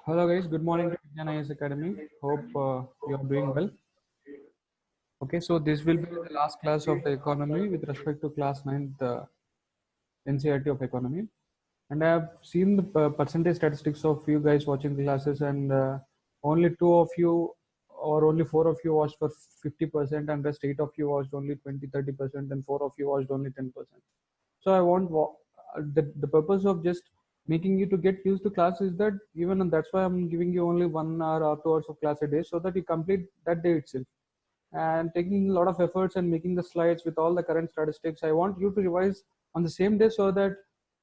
Hello guys, good morning to Vijnana IAS Academy. Hope you are doing well. Okay, so this will be the last class of the economy with respect to class 9th NCERT of economy. And I have seen the percentage statistics of you guys watching the classes, and only two of you or only four of you watched for 50%, and rest eight of you watched only 20-30%, and four of you watched only 10%. So I want the purpose of just making you to get used to class is that even, and that's why I'm giving you only 1 hour or 2 hours of class a day, so that you complete that day itself. And taking a lot of efforts and making the slides with all the current statistics, I want you to revise on the same day so that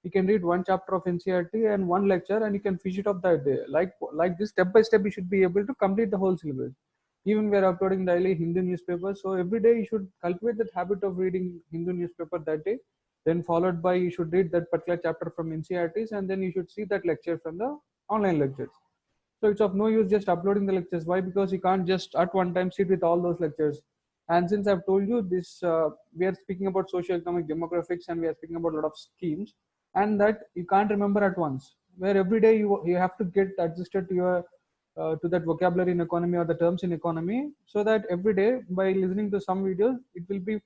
you can read one chapter of NCERT and one lecture, and you can finish it up that day. Like this, step by step, you should be able to complete the whole syllabus. Even we are uploading daily Hindu newspapers, so every day you should cultivate that habit of reading Hindu newspaper that day. Then followed by you should read that particular chapter from NCERTs, and then you should see that lecture from the online lectures. So it's of no use just uploading the lectures. Why? Because you can't just at one time sit with all those lectures. And since I've told you this, we are speaking about socio-economic demographics, and we are speaking about a lot of schemes, and that you can't remember at once. Where every day you have to get adjusted to your to that vocabulary in economy or the terms in economy, so that every day by listening to some videos, it will be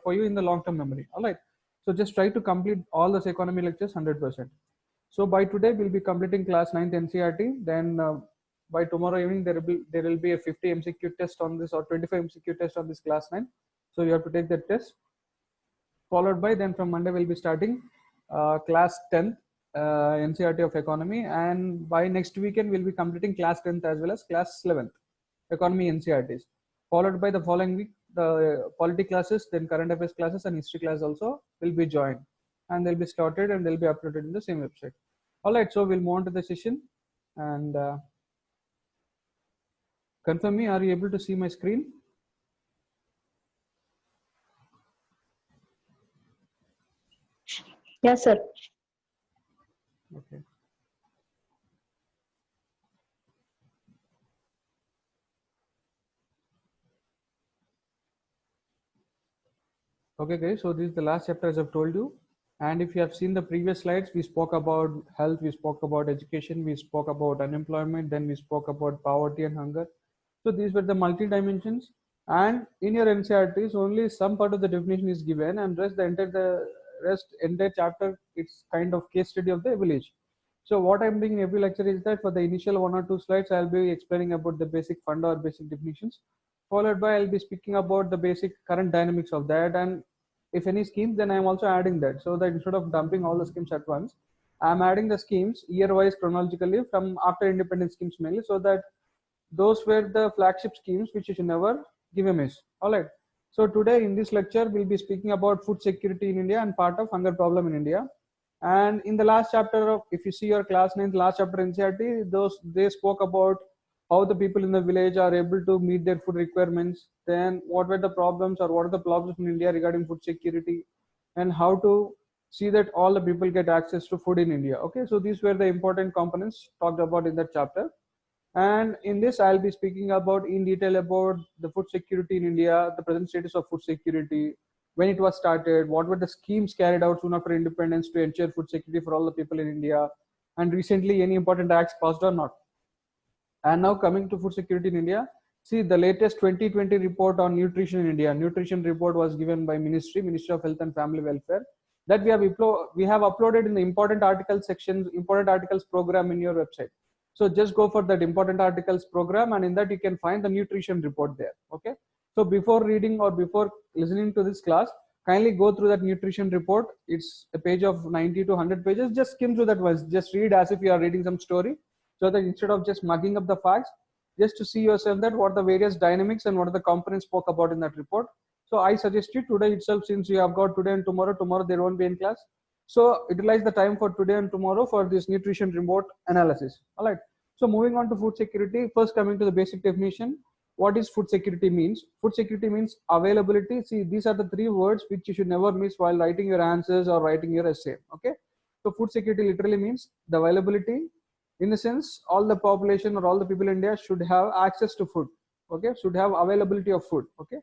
for you in the long-term memory. All right. So just try to complete all those economy lectures 100%. So by today we'll be completing class 9th NCERT. Then by tomorrow evening there will be a 50 MCQ test on this, or 25 MCQ test on this class 9. So you have to take that test. Followed by, then from Monday we'll be starting class 10th NCERT of economy, and by next weekend we'll be completing class 10th as well as class 11th economy NCERTs. Followed by the following week the polity classes, then current affairs classes and history class also will be joined, and they'll be started and they'll be uploaded in the same website. All right, so we'll move on to the session, and confirm me, are you able to see my screen? Yes, sir. Okay. Okay guys, so this is the last chapter as I've told you. And if you have seen the previous slides, we spoke about health, we spoke about education, we spoke about unemployment, then we spoke about poverty and hunger. So these were the multi dimensions. And in your NCERTs, only some part of the definition is given, and the rest entire chapter, it's kind of case study of the village. So what I'm doing in every lecture is that for the initial 1 or 2 slides, I'll be explaining about the basic fund or basic definitions. Followed by I'll be speaking about the basic current dynamics of that, and if any schemes, then I'm also adding that, so that instead of dumping all the schemes at once, I'm adding the schemes year wise chronologically from after independent schemes mainly, so that those were the flagship schemes which you should never give a miss. All right. So today in this lecture, we'll be speaking about food security in India and part of hunger problem in India. And in the last chapter of, if you see your class 9, last chapter NCERT, those they spoke about how the people in the village are able to meet their food requirements. Then what were the problems, or what are the problems in India regarding food security, and how to see that all the people get access to food in India. Okay, so these were the important components talked about in that chapter. And in this, I'll be speaking about in detail about the food security in India, the present status of food security, when it was started, what were the schemes carried out soon after independence to ensure food security for all the people in India, and recently any important acts passed or not. And now coming to food security in India, see the latest 2020 report on nutrition in India. Nutrition report was given by Ministry of Health and Family Welfare. That we have uploaded in the important articles section, important articles program in your website. So just go for that important articles program, and in that you can find the nutrition report there. Okay. So before reading or before listening to this class, kindly go through that nutrition report. It's a page of 90 to 100 pages. Just skim through that once. Just read as if you are reading some story, so that instead of just mugging up the facts, just to see yourself that what the various dynamics and what are the components spoke about in that report. So I suggest you today itself, since you have got today and tomorrow there won't be in class, so utilize the time for today and tomorrow for this nutrition report analysis. All right. So moving on to food security, first coming to the basic definition. What is food security means? Food security means availability. See, these are the three words which you should never miss while writing your answers or writing your essay. Okay. So food security literally means the availability. In the sense, all the population or all the people in India should have access to food. Okay, should have availability of food. Okay,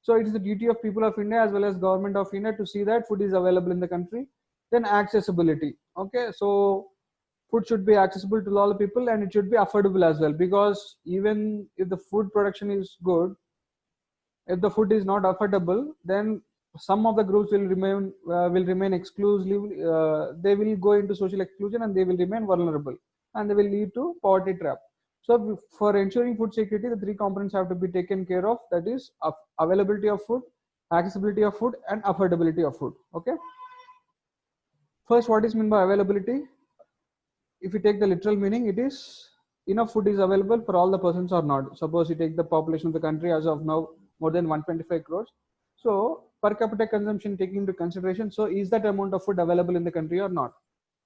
so it is the duty of people of India as well as government of India to see that food is available in the country. Then accessibility. Okay, so food should be accessible to all the people and it should be affordable as well, because even if the food production is good, if the food is not affordable, then some of the groups will remain exclusively, they will go into social exclusion and they will remain vulnerable and they will lead to poverty trap. So for ensuring food security, the three components have to be taken care of, that is availability of food, accessibility of food, and affordability of food. Okay, first, what is meant by availability? If you take the literal meaning, it is enough food is available for all the persons or not. Suppose you take the population of the country as of now more than 125 crores. So per capita consumption taking into consideration, so is that amount of food available in the country or not?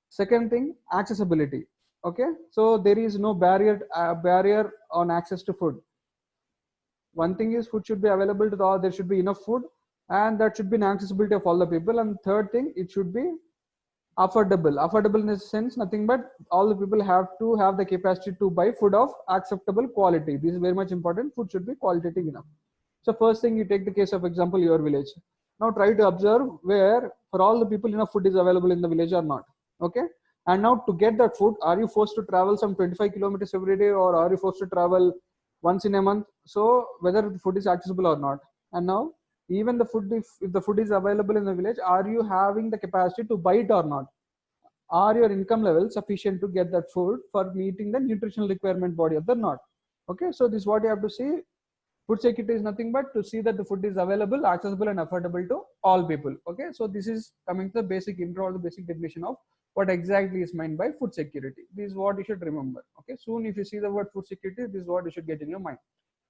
Second thing, accessibility. Okay, so there is no barrier on access to food. One thing is food should be available to all, there should be enough food, and that should be an accessibility of all the people. And third thing, it should be affordable in a sense, nothing but all the people have to have the capacity to buy food of acceptable quality. This is very much important. Food should be qualitative enough. So first thing, you take the case of example, your village. Now try to observe where for all the people enough food is available in the village or not. Okay, and now to get that food, are you forced to travel some 25 kilometers every day, or are you forced to travel once in a month? So whether the food is accessible or not. And now even the food, if the food is available in the village, are you having the capacity to buy it or not? Are your income level sufficient to get that food for meeting the nutritional requirement body or not? Okay, so this is what you have to see. Food security is nothing but to see that the food is available, accessible, and affordable to all people. Okay, so this is coming to the basic intro or the basic definition of what exactly is meant by food security. This is what you should remember. Okay, soon if you see the word food security, this is what you should get in your mind.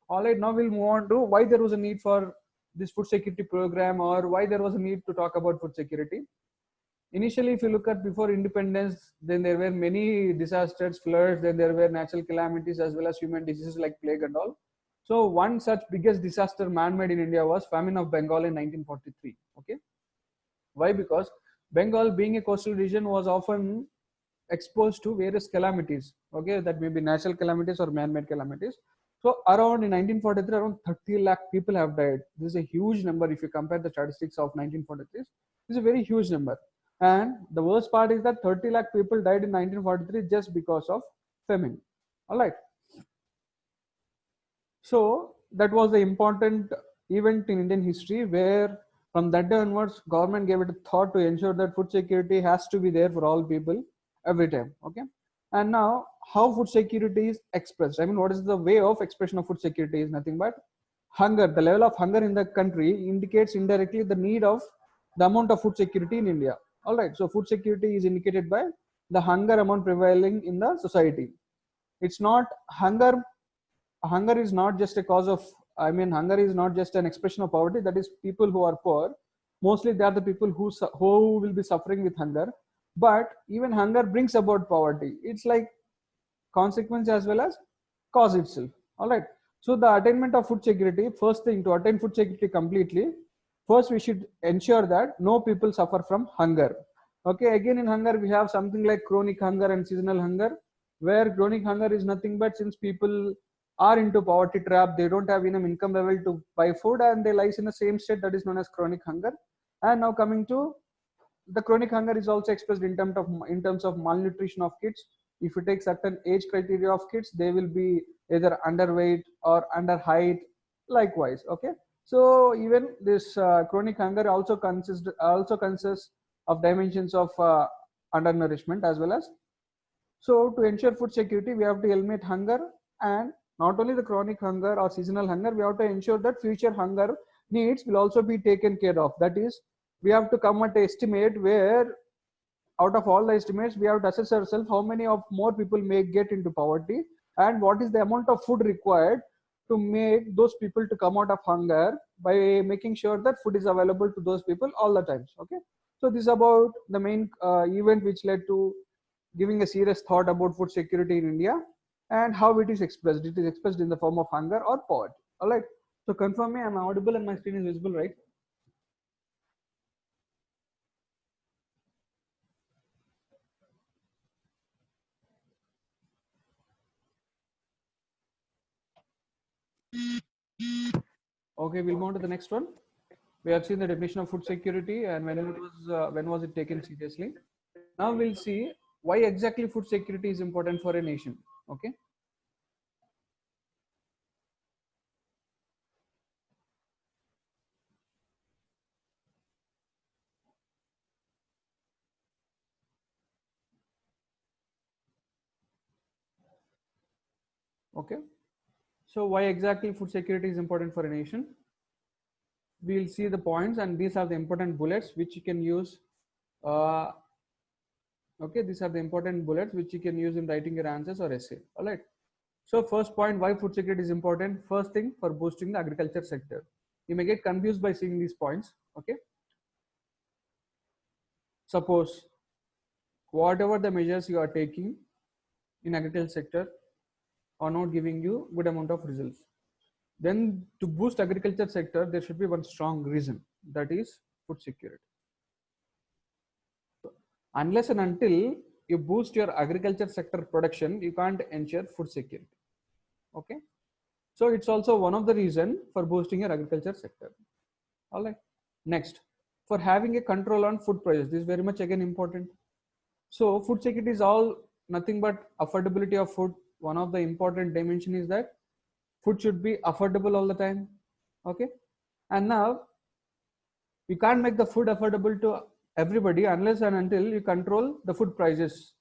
All right, now we'll move on to why there was a need for this food security program, or why there was a need to talk about food security. Initially, if you look at before independence, then there were many disasters, floods, then there were natural calamities as well as human diseases like plague and all. So one such biggest disaster man-made in India was famine of Bengal in 1943. Okay, why? Because Bengal, being a coastal region, was often exposed to various calamities. Okay, that may be natural calamities or man-made calamities. So around in 1943, around 30 lakh people have died. This is a huge number if you compare the statistics of 1943. This is a very huge number. And the worst part is that 30 lakh people died in 1943 just because of famine. All right. So that was the important event in Indian history, where from that day onwards, government gave it a thought to ensure that food security has to be there for all people every time. Okay. And now how food security is expressed. I mean, what is the way of expression of food security is nothing but hunger. The level of hunger in the country indicates indirectly the need of the amount of food security in India. All right. So food security is indicated by the hunger amount prevailing in the society. It's not hunger. Hunger is not just a cause of, I mean, hunger is not just an expression of poverty. That is, people who are poor, mostly they are the people who will be suffering with hunger. But even hunger brings about poverty. It's like consequence as well as cause itself. All right, so the attainment of food security, first thing, to attain food security completely, first we should ensure that no people suffer from hunger. Okay, again, in hunger we have something like chronic hunger and seasonal hunger, where chronic hunger is nothing but since people are into poverty trap, they don't have enough income level to buy food and they lies in the same state, that is known as chronic hunger. And now coming to the chronic hunger is also expressed in terms of malnutrition of kids. If you take certain age criteria of kids, they will be either underweight or under height, likewise. Okay, so even this chronic hunger also consists of dimensions of undernourishment as well as. So to ensure food security, we have to eliminate hunger, and not only the chronic hunger or seasonal hunger, we have to ensure that future hunger needs will also be taken care of. That is, we have to come at an estimate where out of all the estimates, we have to assess ourselves how many of more people may get into poverty and what is the amount of food required to make those people to come out of hunger by making sure that food is available to those people all the times. Okay, so this is about the main event which led to giving a serious thought about food security in India and how it is expressed. It is expressed in the form of hunger or poverty. All right, so confirm me, I'm audible and my screen is visible, right? Okay, we'll move on to the next one. We have seen the definition of food security and when was it taken seriously. Now we'll see why exactly food security is important for a nation. Okay. Okay. So why exactly food security is important for a nation? We'll see the points, and these are the important bullets which you can use. Okay, these are the important bullets which you can use in writing your answers or essay. All right. So first point, why food security is important. First thing, for boosting the agriculture sector. You may get confused by seeing these points. Okay. Suppose whatever the measures you are taking in agriculture sector are not giving you good amount of results. Then to boost agriculture sector, there should be one strong reason, that is food security. Unless and until you boost your agriculture sector production, you can't ensure food security. Okay. So it's also one of the reason for boosting your agriculture sector. All right. Next, for having a control on food prices, this is very much again important. So food security is all nothing but affordability of food. One of the important dimension is that food should be affordable all the time. Okay. And now you can't make the food affordable to everybody unless and until you control the food prices.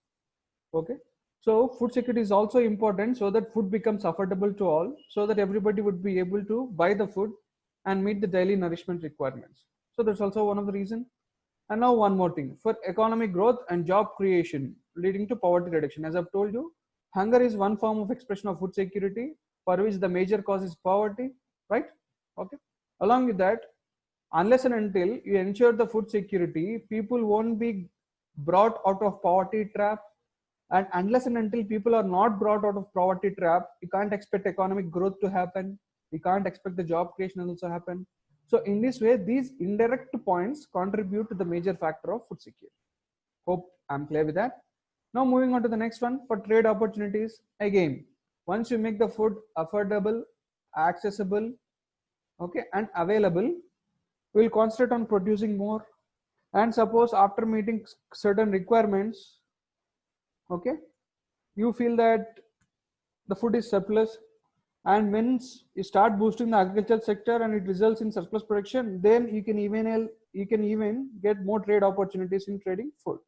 Okay. So food security is also important so that food becomes affordable to all, so that everybody would be able to buy the food and meet the daily nourishment requirements. So that's also one of the reasons. And now one more thing, for economic growth and job creation leading to poverty reduction. As I've told you, hunger is one form of expression of food security, for which the major cause is poverty, right? Okay. Along with that, unless and until you ensure the food security, people won't be brought out of poverty trap. And unless and until people are not brought out of poverty trap, you can't expect economic growth to happen. You can't expect the job creation also happen. So in this way, these indirect points contribute to the major factor of food security. Hope I'm clear with that. Now moving on to the next one, for trade opportunities. Again, once you make the food affordable, accessible, okay, and available, we'll concentrate on producing more. And suppose after meeting certain requirements, okay, you feel that the food is surplus, and once you start boosting the agricultural sector and it results in surplus production, then you can even get more trade opportunities in trading food.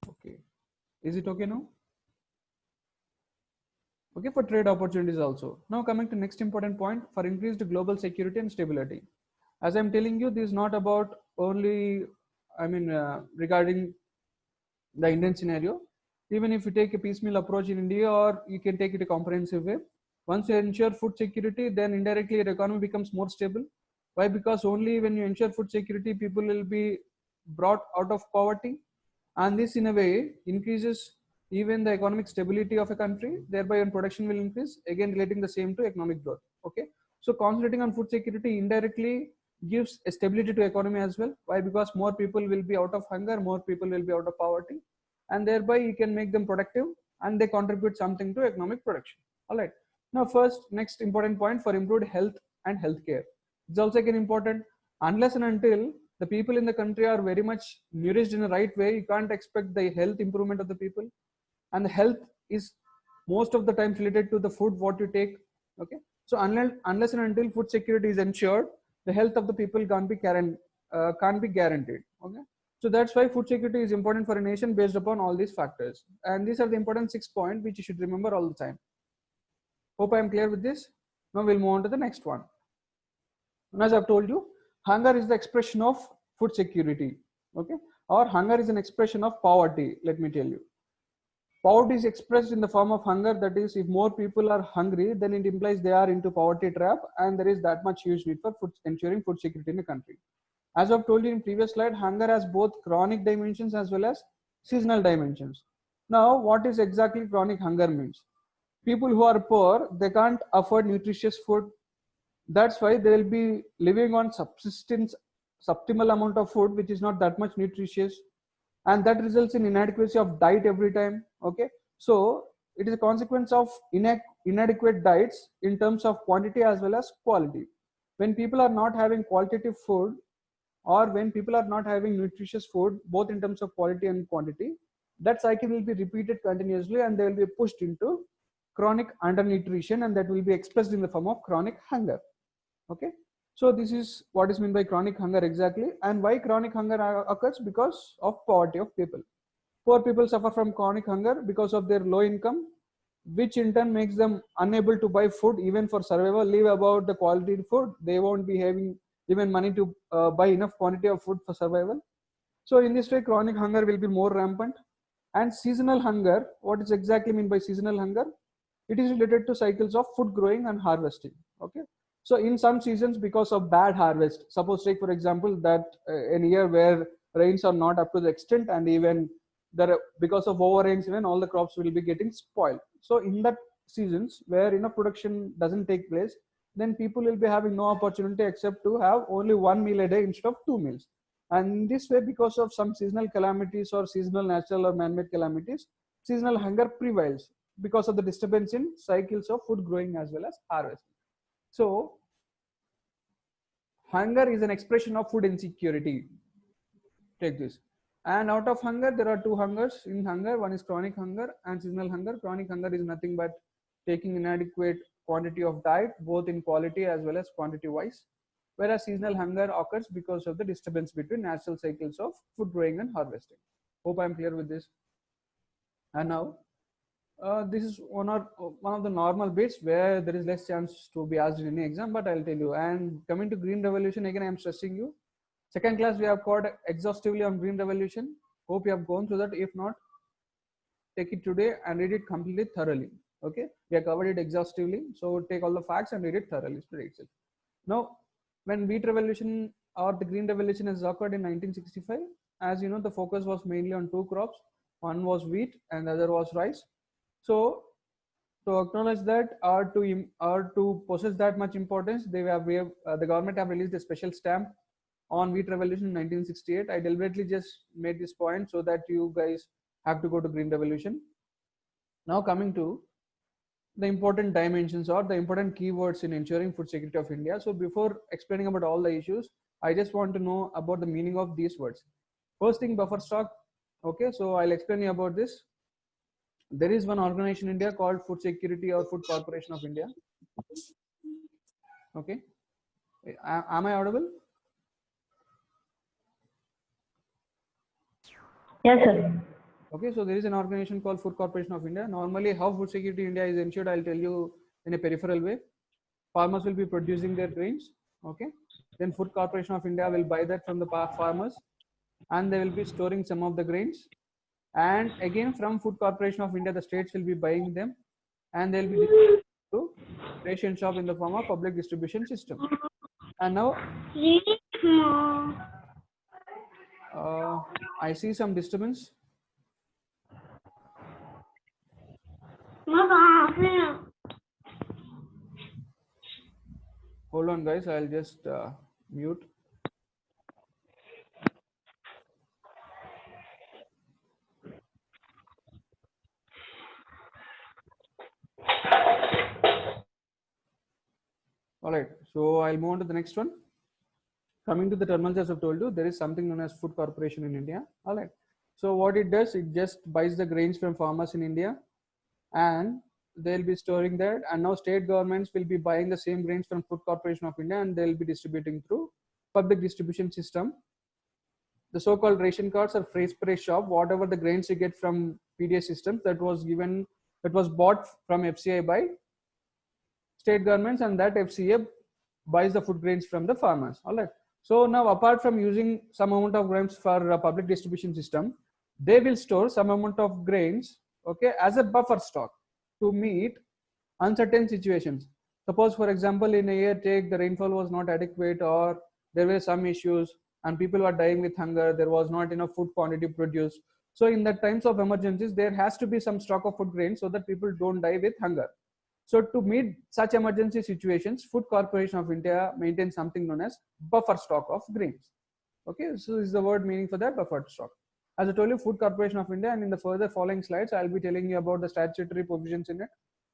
Okay, is it okay now? Okay, for trade opportunities also. Now coming to next important point, for increased global security and stability. As I'm telling you, this is not about only, regarding the Indian scenario. Even if you take a piecemeal approach in India, or you can take it a comprehensive way, once you ensure food security, then indirectly your economy becomes more stable. Why? Because only when you ensure food security, people will be brought out of poverty, and this in a way increases even the economic stability of a country, thereby when production will increase, again relating the same to economic growth. Okay, so concentrating on food security indirectly gives a stability to economy as well. Why? Because more people will be out of hunger, more people will be out of poverty, and thereby you can make them productive and they contribute something to economic production. All right. Now first, next important point, for improved health and healthcare. It's also again important. Unless and until the people in the country are very much nourished in the right way, you can't expect the health improvement of the people. And the health is most of the time related to the food what you take. Okay. So unless and until food security is ensured, the health of the people can't be guaranteed. Okay. So that's why food security is important for a nation based upon all these factors. And these are the important 6 points which you should remember all the time. Hope I am clear with this. Now we'll move on to the next one. And as I've told you, hunger is the expression of food security. Okay. Or hunger is an expression of poverty. Let me tell you. Poverty is expressed in the form of hunger. That is, if more people are hungry, then it implies they are into poverty trap, and there is that much huge need for ensuring food security in the country. As I've told you in previous slide, hunger has both chronic dimensions as well as seasonal dimensions. Now, what is exactly chronic hunger means? People who are poor, they can't afford nutritious food. That's why they will be living on suboptimal amount of food, which is not that much nutritious, and that results in inadequacy of diet every time. Okay, so it is a consequence of inadequate diets in terms of quantity as well as quality. When people are not having qualitative food, or when people are not having nutritious food, both in terms of quality and quantity, that cycle will be repeated continuously and they will be pushed into chronic undernutrition, and that will be expressed in the form of chronic hunger. Okay, so this is what is meant by chronic hunger exactly. And why chronic hunger occurs? Because of poverty of people. Poor people suffer from chronic hunger because of their low income, which in turn makes them unable to buy food even for survival. Leave about the quality food, they won't be having even money to buy enough quantity of food for survival. So in this way, chronic hunger will be more rampant. And seasonal hunger, what is exactly mean by seasonal hunger? It is related to cycles of food growing and harvesting. Okay, so in some seasons, because of bad harvest, suppose take for example that in a year where rains are not up to the extent, and even there because of over rains, even all the crops will be getting spoiled. So in that seasons where enough production doesn't take place, then people will be having no opportunity except to have only one meal a day instead of two meals. And in this way, because of some seasonal calamities or seasonal natural or man-made calamities, seasonal hunger prevails because of the disturbance in cycles of food growing as well as harvesting. So hunger is an expression of food insecurity. Take this. And out of hunger, there are two hungers in hunger. One is chronic hunger and seasonal hunger. Chronic hunger is nothing but taking inadequate quantity of diet, both in quality as well as quantity wise. Whereas seasonal hunger occurs because of the disturbance between natural cycles of food growing and harvesting. Hope I'm clear with this. And now, this is one of the normal bits where there is less chance to be asked in any exam, but I'll tell you. And coming to green revolution, again I'm stressing you, second class we have covered exhaustively on green revolution. Hope you have gone through that. If not, take it today and read it completely thoroughly. Okay, we have covered it exhaustively, so take all the facts and read it thoroughly. Itself. Now, when wheat revolution or the green revolution has occurred in 1965, as you know, the focus was mainly on two crops. One was wheat and the other was rice. So to acknowledge that, or to possess that much importance, the government have released a special stamp on wheat revolution in 1968. I deliberately just made this point so that you guys have to go to green revolution. Now coming to the important dimensions or the important keywords in ensuring food security of India. So before explaining about all the issues, I just want to know about the meaning of these words. First thing, buffer stock. Okay, so I'll explain you about this. There is one organization in India called Food Security or Food Corporation of India. Okay, am I audible? Yes, sir. Okay, so there is an organization called Food Corporation of India. Normally, how food security in India is ensured, I'll tell you in a peripheral way. Farmers will be producing their grains. Okay, then Food Corporation of India will buy that from the farmers, and they will be storing some of the grains. And again, from Food Corporation of India, the states will be buying them, and they'll be distributed to ration shop in the form of public distribution system. And now, I see some disturbance. Hold on, guys. I'll just mute. All right. So I'll move on to the next one. Coming to the terminals, as I've told you, there is something known as Food Corporation in India. All right. So what it does, it just buys the grains from farmers in India, and they'll be storing that. And now state governments will be buying the same grains from Food Corporation of India, and they'll be distributing through public distribution system. The so-called ration cards or phrase price shop, whatever the grains you get from PDS systems, that was bought from FCI by state governments, and that FCA buys the food grains from the farmers. All right. So now, apart from using some amount of grains for a public distribution system, they will store some amount of grains, okay, as a buffer stock to meet uncertain situations. Suppose, for example, in a year, take the rainfall was not adequate, or there were some issues, and people were dying with hunger. There was not enough food quantity produced. So, in the times of emergencies, there has to be some stock of food grains so that people don't die with hunger. So to meet such emergency situations, Food Corporation of India maintains something known as buffer stock of grains. Okay, so this is the word meaning for that, buffer stock. As I told you, Food Corporation of India, and in the further following slides, I'll be telling you about the statutory provisions in it,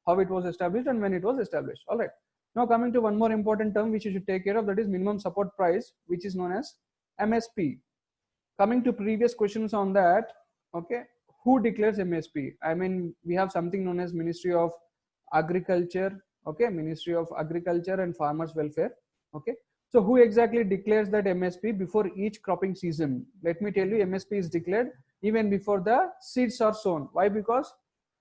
how it was established and when it was established. All right. Now coming to one more important term which you should take care of, that is minimum support price, which is known as MSP. Coming to previous questions on that, okay, who declares MSP? I mean, we have something known as Ministry of Agriculture, okay, Ministry of Agriculture and Farmers Welfare, okay. So who exactly declares that MSP before each cropping season? Let me tell you, MSP is declared even before the seeds are sown. Why? Because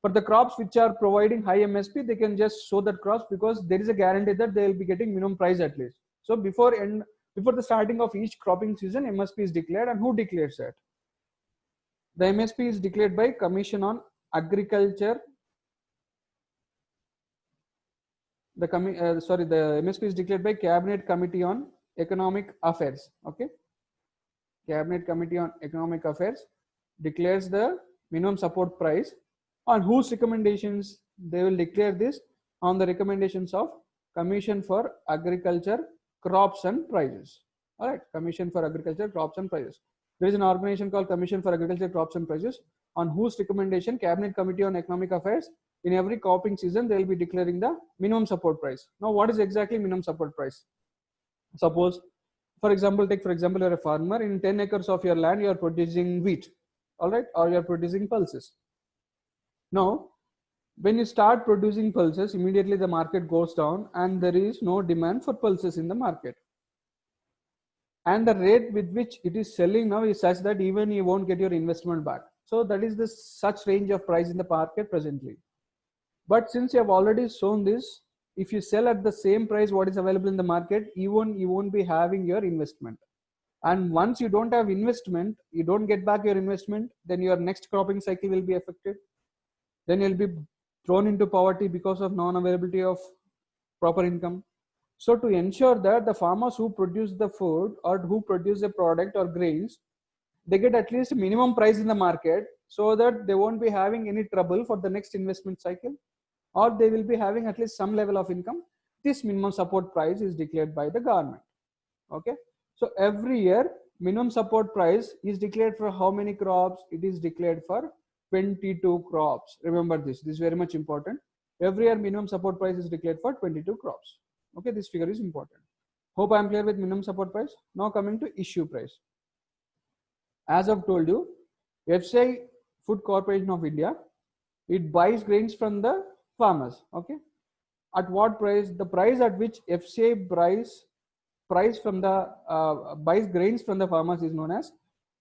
for the crops which are providing high MSP, they can just sow that crops because there is a guarantee that they will be getting minimum price at least. So before the starting of each cropping season, MSP is declared. And who declares that? The MSP is declared by Commission on Agriculture. The MSP is declared by Cabinet Committee on Economic Affairs. Okay, Cabinet Committee on Economic Affairs declares the minimum support price. On whose recommendations they will declare this? On the recommendations of Commission for Agriculture, Crops and Prices. All right, Commission for Agriculture, Crops and Prices. There is an organization called Commission for Agriculture, Crops and Prices, on whose recommendation Cabinet Committee on Economic Affairs, in every cropping season they will be declaring the minimum support price. Now, what is exactly minimum support price? Suppose, for example, you're a farmer. In 10 acres of your land, you are producing wheat, all right, or you are producing pulses. Now, when you start producing pulses, immediately the market goes down and there is no demand for pulses in the market. And the rate with which it is selling now is such that even you won't get your investment back. So that is the such range of price in the market presently. But since you have already shown this, if you sell at the same price what is available in the market, you won't be having your investment. And once you don't have investment, you don't get back your investment, then your next cropping cycle will be affected. Then you'll be thrown into poverty because of non-availability of proper income. So to ensure that the farmers who produce the food or who produce the product or grains, they get at least minimum price in the market so that they won't be having any trouble for the next investment cycle, or they will be having at least some level of income. This minimum support price is declared by the government. Okay. So every year minimum support price is declared for how many crops? It is declared for 22 crops. Remember this is very much important. Every year minimum support price is declared for 22 crops. Okay, this figure is important. Hope I am clear with minimum support price. Now coming to issue price. As I've told you, FCI Food Corporation of India, it buys grains from the farmers. Okay, at what price? The price at which FCI buys grains from the farmers is known as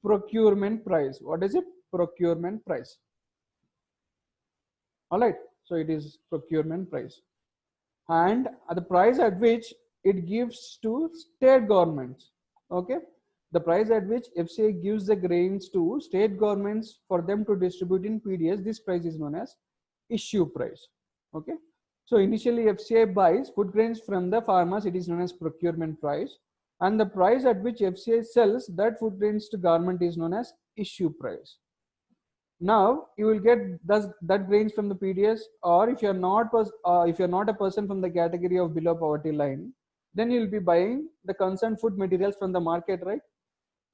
procurement price. What is it? Procurement price. All right, so it is procurement price. And the price at which it gives to state governments. Okay, the price at which FCI gives the grains to state governments for them to distribute in PDS, this price is known as issue price. Okay, so initially FCI buys food grains from the farmers, it is known as procurement price, and the price at which FCI sells that food grains to government is known as issue price. Now you will get that grains from the PDS, or if you're not a person from the category of below poverty line, then you will be buying the concerned food materials from the market, right?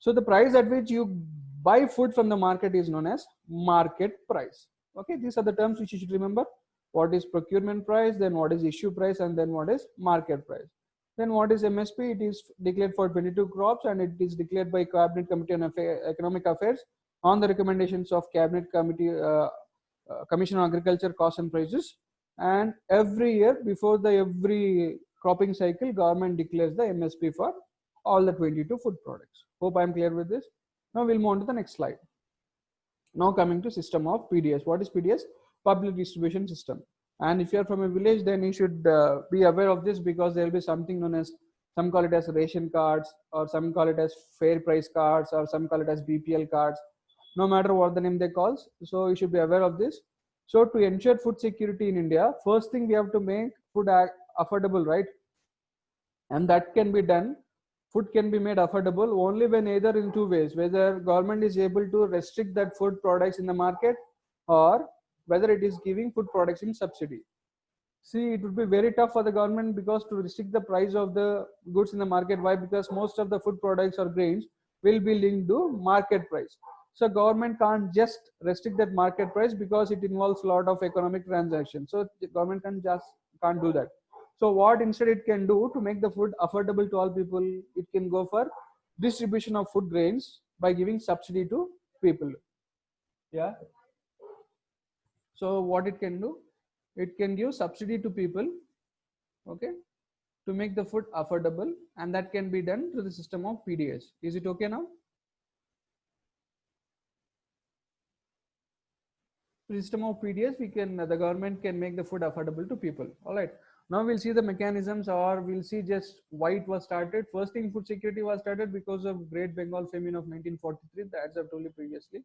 So the price at which you buy food from the market is known as market price. Okay, these are the terms which you should remember. What is procurement price, then what is issue price, and then what is market price. Then what is MSP? It is declared for 22 crops and it is declared by Cabinet Committee on Economic Affairs on the recommendations of Cabinet Committee, Commission on Agriculture, Costs and Prices. And every year before every cropping cycle, government declares the MSP for all the 22 food products. Hope I am clear with this. Now we'll move on to the next slide. Now coming to system of PDS. What is PDS? Public distribution system. And if you are from a village, then you should be aware of this, because there will be something known as, some call it as ration cards, or some call it as fair price cards, or some call it as BPL cards. No matter what the name they call, so you should be aware of this. So to ensure food security in India, first thing we have to make food affordable, right? And that can be done. Food can be made affordable only when either in two ways, whether government is able to restrict that food products in the market, or whether it is giving food products in subsidy. See, it would be very tough for the government because to restrict the price of the goods in the market. Why? Because most of the food products or grains will be linked to market price. So government can't just restrict that market price because it involves a lot of economic transactions. So the government can't do that. So what instead it can do to make the food affordable to all people, it can go for distribution of food grains by giving subsidy to people. Yeah. So what it can do, it can give subsidy to people, okay, to make the food affordable, and that can be done through the system of PDS. Is it okay now? System of PDS, we can, the government can make the food affordable to people. All right. Now we'll see the mechanisms, or we'll see just why it was started. First thing, food security was started because of Great Bengal famine of 1943. That's I've told you previously.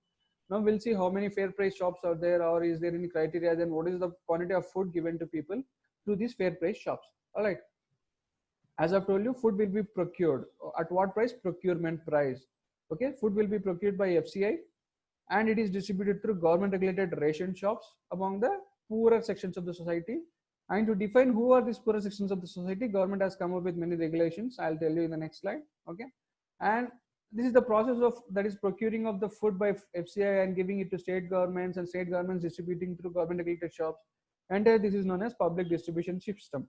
Now we'll see how many fair price shops are there, or is there any criteria, then what is the quantity of food given to people through these fair price shops. All right. As I've told you, food will be procured. At what price? Procurement price. Okay, food will be procured by FCI, and it is distributed through government regulated ration shops among the poorer sections of the society. And to define who are these poorer sections of the society, government has come up with many regulations. I'll tell you in the next slide. Okay, and this is the process of, that is, procuring of the food by FCI and giving it to state governments, and state governments distributing through government regulated shops. And this is known as public distribution system.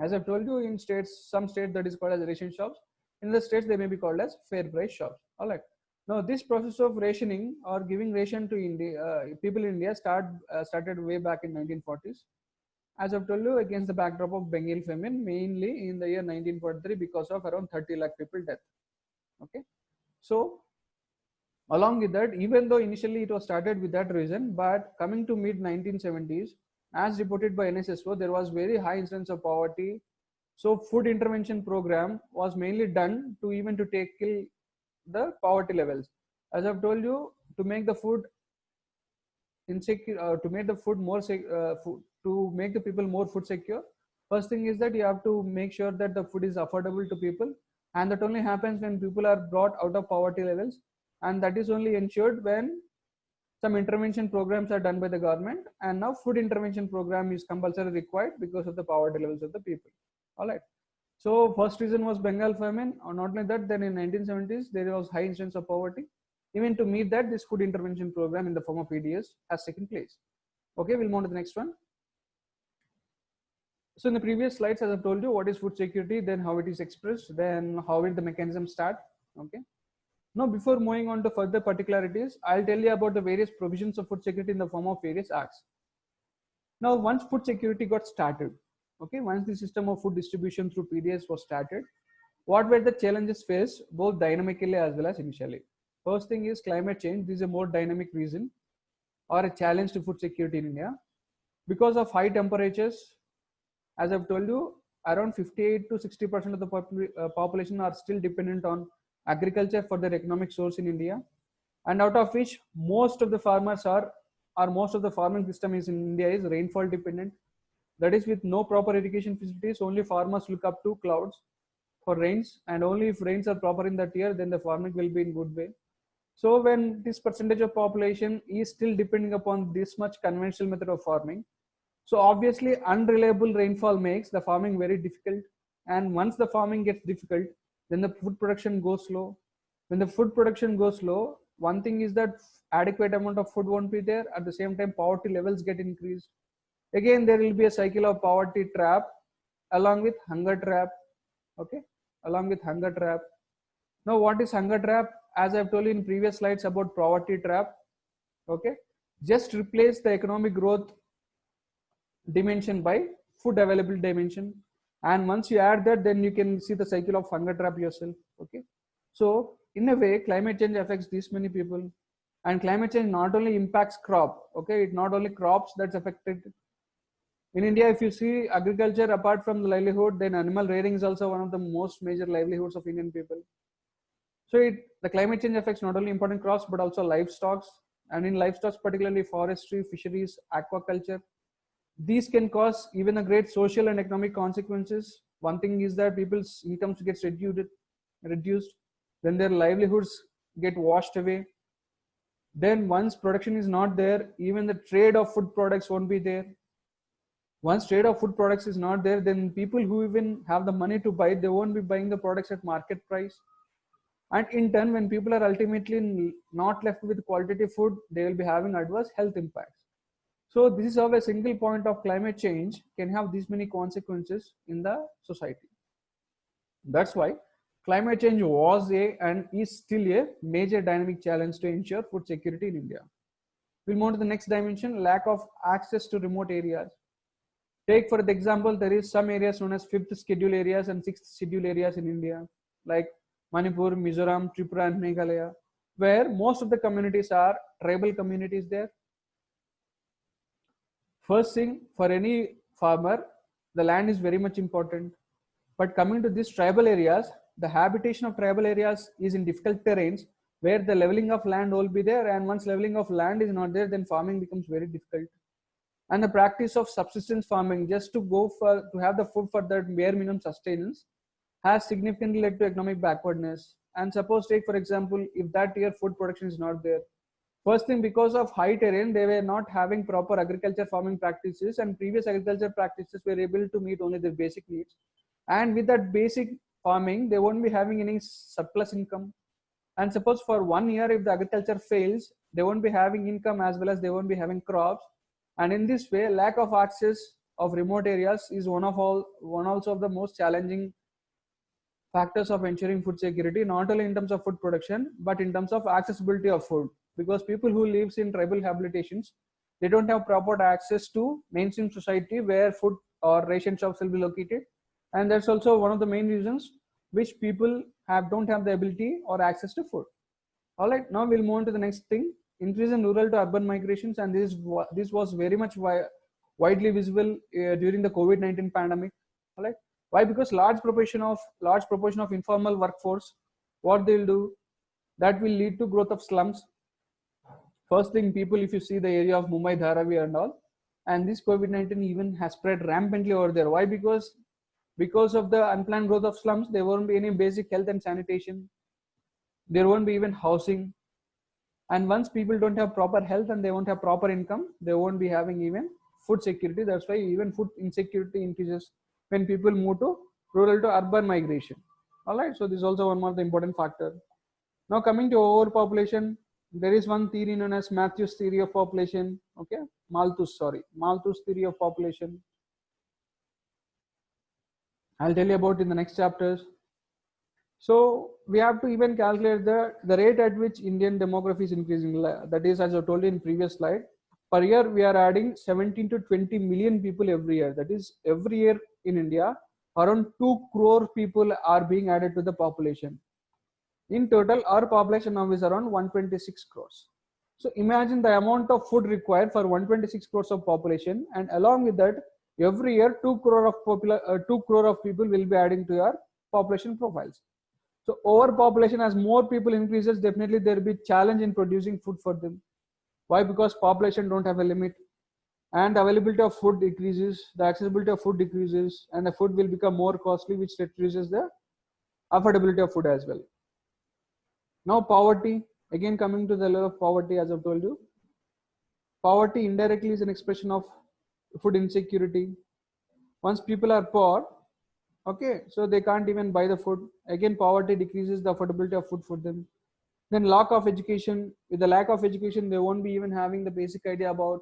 As I've told you, in states, some states that is called as ration shops. In the states, they may be called as fair price shops. All right. Now, this process of rationing or giving ration to India, people in India started way back in 1940s. As I've told you, against the backdrop of Bengal famine, mainly in the year 1943, because of around 30 lakh people death. Okay. So, along with that, even though initially it was started with that reason, but coming to mid 1970s, as reported by NSSO, there was very high incidence of poverty. So food intervention program was mainly done to even to tackle the poverty levels. As I've told you, to make the food insecure, to make the food more to make the people more food secure, first thing is that you have to make sure that the food is affordable to people, and that only happens when people are brought out of poverty levels, and that is only ensured when some intervention programs are done by the government, and now food intervention program is compulsory required because of the poverty levels of the people. All right. So first reason was Bengal famine, or not like that, then in 1970s there was high incidence of poverty. Even to meet that, this food intervention program in the form of PDS has taken place. Okay, we'll move on to the next one. So in the previous slides, as I've told you, what is food security, then how it is expressed, then how will the mechanism start. Okay. Now, before moving on to further particularities, I'll tell you about the various provisions of food security in the form of various acts. Now, once food security got started, okay, once the system of food distribution through PDS was started, what were the challenges faced both dynamically as well as initially? First thing is climate change. This is a more dynamic reason or a challenge to food security in India. Because of high temperatures, as I've told you, around 58 to 60% of the population are still dependent on agriculture for their economic source in India, and out of which most of the farmers are, or most of the farming system is in India is rainfall dependent. That is, with no proper irrigation facilities, only farmers look up to clouds for rains, and only if rains are proper in that year, then the farming will be in good way. So when this percentage of population is still depending upon this much conventional method of farming, so obviously unreliable rainfall makes the farming very difficult. And once the farming gets difficult, then the food production goes slow. When the food production goes slow, one thing is that adequate amount of food won't be there. At the same time, poverty levels get increased. Again, there will be a cycle of poverty trap along with hunger trap. Okay, along with hunger trap. Now, what is hunger trap? As I've told you in previous slides about poverty trap. Okay, just replace the economic growth dimension by food available dimension, and once you add that, then you can see the cycle of hunger trap yourself. Okay, so in a way, climate change affects these many people, and climate change not only impacts crop. Okay, it not only crops that's affected in India. If you see agriculture, apart from the livelihood, then animal rearing is also one of the most major livelihoods of Indian people. So the climate change affects not only important crops but also livestock, and in livestock particularly forestry, fisheries, aquaculture. These can cause even a great social and economic consequences. One thing is that people's incomes gets reduced, then their livelihoods get washed away. Then once production is not there, even the trade of food products won't be there. Once trade of food products is not there, then people who even have the money to buy, they won't be buying the products at market price. And in turn, when people are ultimately not left with qualitative food, they will be having adverse health impacts. So this is how a single point of climate change can have these many consequences in the society. That's why climate change was a and is still a major dynamic challenge to ensure food security in India. We'll move to the next dimension, lack of access to remote areas. Take for the example, there is some areas known as fifth schedule areas and sixth schedule areas in India, like Manipur, Mizoram, Tripura, and Meghalaya, where most of the communities are tribal communities there. First thing, for any farmer, the land is very much important. But coming to these tribal areas, the habitation of tribal areas is in difficult terrains where the leveling of land will be there, and once leveling of land is not there, then farming becomes very difficult. And the practice of subsistence farming, just to go for to have the food for that bare minimum sustenance, has significantly led to economic backwardness. And suppose take for example, if that year food production is not there, first thing, because of high terrain, they were not having proper agriculture farming practices, and previous agriculture practices were able to meet only their basic needs. And with that basic farming, they won't be having any surplus income. And suppose for 1 year, if the agriculture fails, they won't be having income as well as they won't be having crops. And in this way, lack of access of remote areas is one also of the most challenging factors of ensuring food security, not only in terms of food production, but in terms of accessibility of food. Because people who lives in tribal habitations, they don't have proper access to mainstream society where food or ration shops will be located. And that's also one of the main reasons which people don't have the ability or access to food. All right, now we'll move on to the next thing, increase in rural to urban migrations. And this was very much widely visible during the COVID-19 pandemic. All right, why? Because large proportion of informal workforce, what they'll do, that will lead to growth of slums. First thing, people, if you see the area of Mumbai, Dharavi and all, and this COVID-19 even has spread rampantly over there. Why? Because of the unplanned growth of slums, there won't be any basic health and sanitation. There won't be even housing. And once people don't have proper health and they won't have proper income, they won't be having even food security. That's why even food insecurity increases when people move to rural to urban migration. All right, so this is also one of the important factor. Now coming to overpopulation, there is one theory known as Malthus theory of population. Okay, Malthus theory of population. I'll tell you about in the next chapters. So we have to even calculate the rate at which Indian demography is increasing. That is, as I told you in previous slide, per year we are adding 17 to 20 million people every year. That is, every year in India, around 2 crore people are being added to the population. In total, our population now is around 126 crores. So imagine the amount of food required for 126 crores of population, and along with that, every year 2 crore of people will be adding to your population profiles. So overpopulation, as more people increases, definitely there will be challenge in producing food for them. Why? Because population don't have a limit, and availability of food decreases, the accessibility of food decreases, and the food will become more costly, which reduces the affordability of food as well. Now poverty, again coming to the level of poverty, as I've told you, poverty indirectly is an expression of food insecurity. Once people are poor, okay, so they can't even buy the food. Again, poverty decreases the affordability of food for them. Then lack of education. With the lack of education, they won't be even having the basic idea about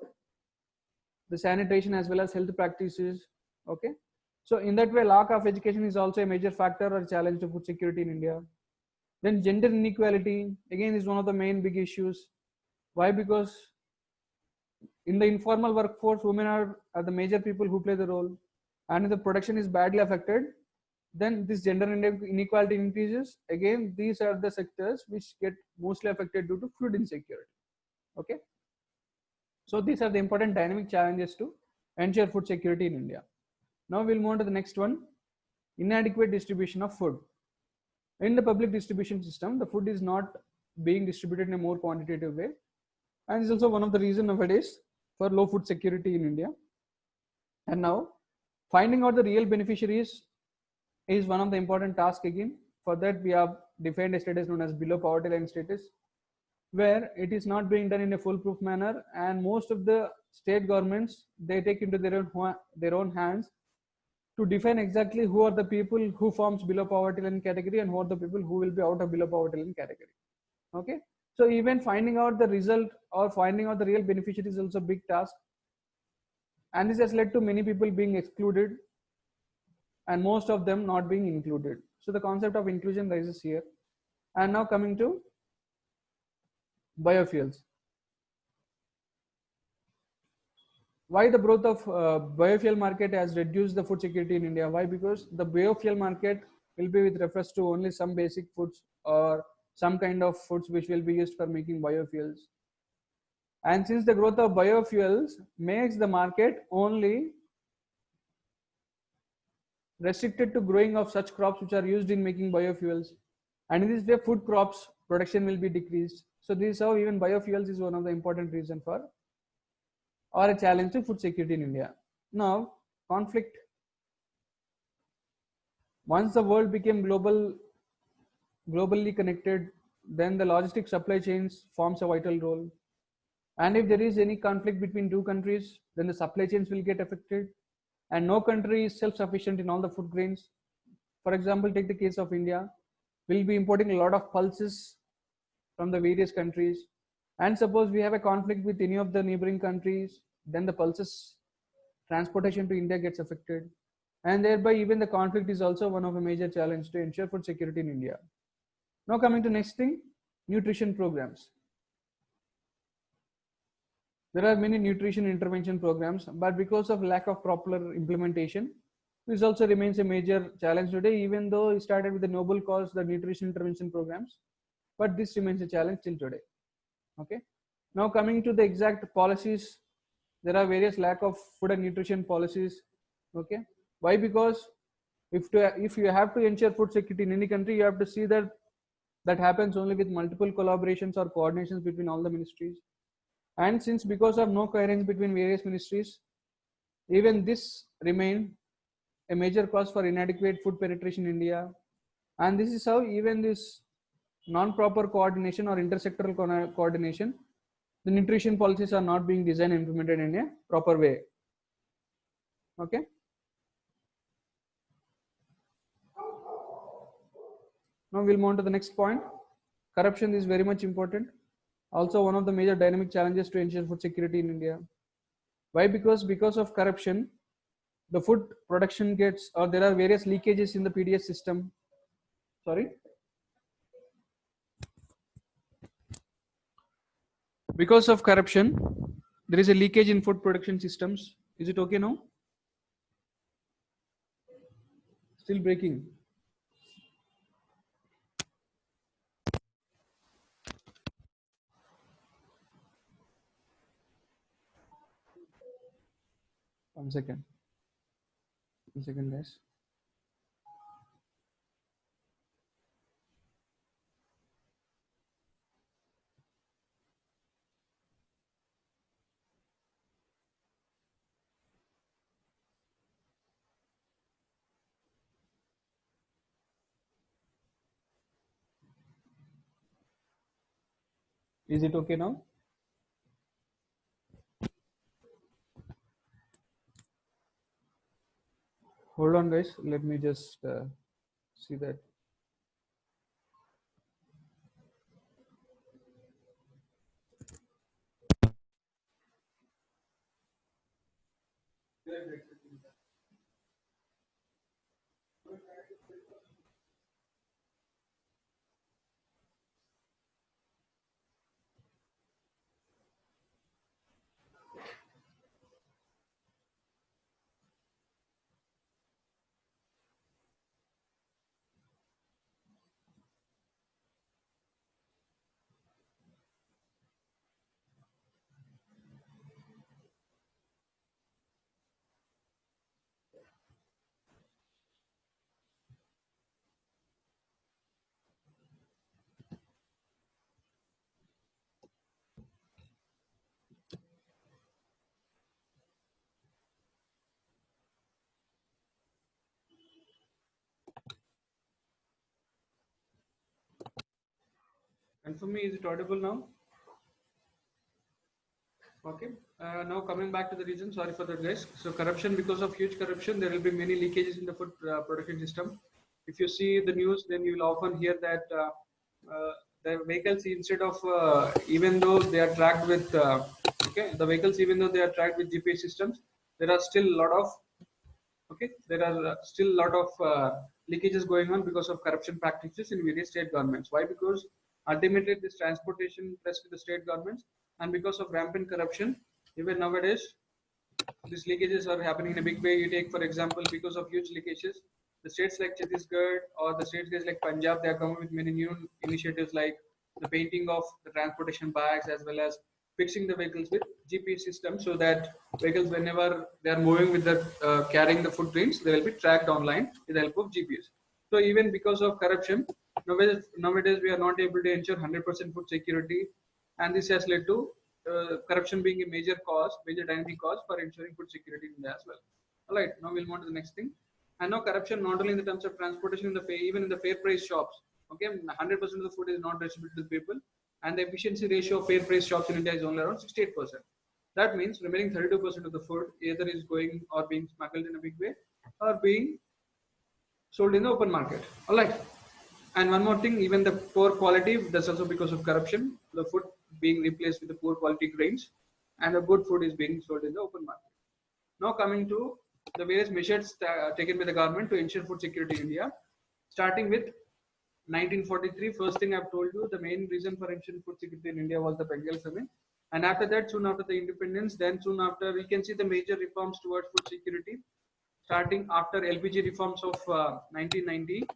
the sanitation as well as health practices. Okay, so in that way, lack of education is also a major factor or challenge to food security in India. Then gender inequality, again, is one of the main big issues. Why? Because in the informal workforce, women are the major people who play the role, and if the production is badly affected, then this gender inequality increases. Again, these are the sectors which get mostly affected due to food insecurity. Okay, so these are the important dynamic challenges to ensure food security in India. Now we'll move on to the next one, inadequate distribution of food. In the public distribution system, the food is not being distributed in a more quantitative way, and is also one of the reasons nowadays for low food security in India. And now finding out the real beneficiaries is one of the important tasks again. For that, we have defined a status known as below poverty line status, where it is not being done in a foolproof manner, and most of the state governments, they take into their own hands to define exactly who are the people who forms below poverty line category and who are the people who will be out of below poverty line category. Okay, so even finding out the result or finding out the real beneficiary is also a big task, and this has led to many people being excluded and most of them not being included. So the concept of inclusion rises here. And now coming to biofuels. Why the growth of biofuel market has reduced the food security in India? Why? Because the biofuel market will be with reference to only some basic foods or some kind of foods which will be used for making biofuels. And since the growth of biofuels makes the market only restricted to growing of such crops which are used in making biofuels, and in this way food crops production will be decreased. So this is how even biofuels is one of the important reason for or a challenge to food security in India. Now, conflict. Once the world became globally connected, then the logistic supply chains forms a vital role. And if there is any conflict between two countries, then the supply chains will get affected. And no country is self-sufficient in all the food grains. For example, take the case of India. We'll be importing a lot of pulses from the various countries. And suppose we have a conflict with any of the neighboring countries, then the pulses transportation to India gets affected. And thereby even the conflict is also one of a major challenge to ensure food security in India. Now coming to next thing, nutrition programs. There are many nutrition intervention programs, but because of lack of proper implementation, this also remains a major challenge today, even though it started with the noble cause, the nutrition intervention programs, but this remains a challenge till today. Okay. Now coming to the exact policies, there are various lack of food and nutrition policies. Okay. Why? Because if you have to ensure food security in any country, you have to see that that happens only with multiple collaborations or coordinations between all the ministries. And since because of no coherence between various ministries, even this remained a major cause for inadequate food penetration in India. And this is how even this non-proper coordination or intersectoral coordination, the nutrition policies are not being designed and implemented in a proper way. Okay. Now we'll move on to the next point. Corruption is very much important. Also one of the major dynamic challenges to ensure food security in India. Why? Because of corruption, the food production gets, or there are various leakages in the PDS system. Sorry. Because of corruption, there is a leakage in food production systems. Is it okay now? Still breaking. One second. One second, guys. Is it okay now? Hold on, guys. Let me just see that. And for me, is it audible now? Okay. Now coming back to the reason, sorry for that, guys. So corruption, because of huge corruption, there will be many leakages in the food production system. If you see the news, then you will often hear that the vehicles, instead of even though they are tracked with okay, the vehicles, even though they are tracked with GPS systems, there are still a lot of okay, there are still a lot of leakages going on because of corruption practices in various state governments. Why? Because ultimately this transportation rests with the state governments, and because of rampant corruption, even nowadays these leakages are happening in a big way. You take, for example, because of huge leakages, the states like Chhattisgarh or the states like Punjab, they are coming with many new initiatives like the painting of the transportation bags as well as fixing the vehicles with GPS system, so that vehicles, whenever they are moving with the carrying the footprints, they will be tracked online with the help of GPS. So even because of corruption, nowadays we are not able to ensure 100% food security, and this has led to corruption being a major cause, major dynamic cause for ensuring food security in India as well. All right, now we'll move on to the next thing. And now corruption not only in the terms of transportation, in the even in the fair price shops. Okay, 100% of the food is not distributed to the people, and the efficiency ratio of fair price shops in India is only around 68%. That means remaining 32% of the food either is going or being smuggled in a big way or being sold in the open market. All right. And one more thing, even the poor quality, that's also because of corruption. The food being replaced with the poor quality grains, and the good food is being sold in the open market. Now coming to the various measures taken by the government to ensure food security in India, starting with 1943. First thing I've told you, the main reason for ensuring food security in India was the Bengal famine. And after that, soon after the independence, then soon after, we can see the major reforms towards food security, starting after LPG reforms of 1990.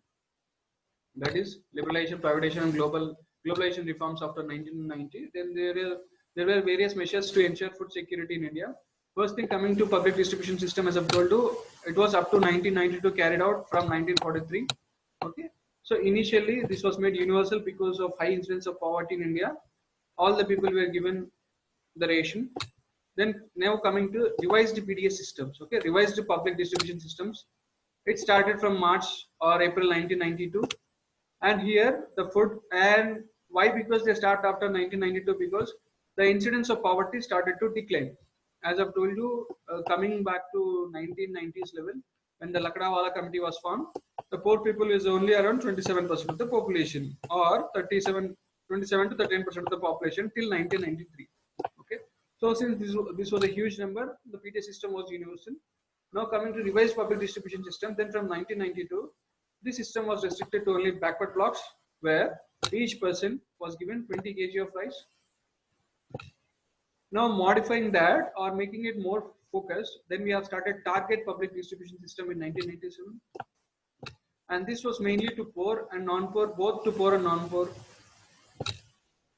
That is liberalization, privatization, and globalization reforms after 1990. Then there were various measures to ensure food security in India. First thing, coming to public distribution system, as I've told you, it was up to 1992 carried out from 1943. Okay, so initially this was made universal because of high incidence of poverty in India. All the people were given the ration. Then now coming to revised PDS systems. Okay, revised public distribution systems. It started from March or April 1992. And here the food, and why? Because they start after 1992, because the incidence of poverty started to decline. As I've told you, coming back to 1990s level, when the Lakdawala committee was formed, the poor people is only around 27% of the population, or 27 to 13% of the population till 1993. Okay, so since this was a huge number, the PTA system was universal. Now coming to revised public distribution system, then from 1992, this system was restricted to only backward blocks, where each person was given 20 kg of rice. Now modifying that or making it more focused, then we have started target public distribution system in 1997. And this was mainly to poor and non-poor, both to poor and non-poor.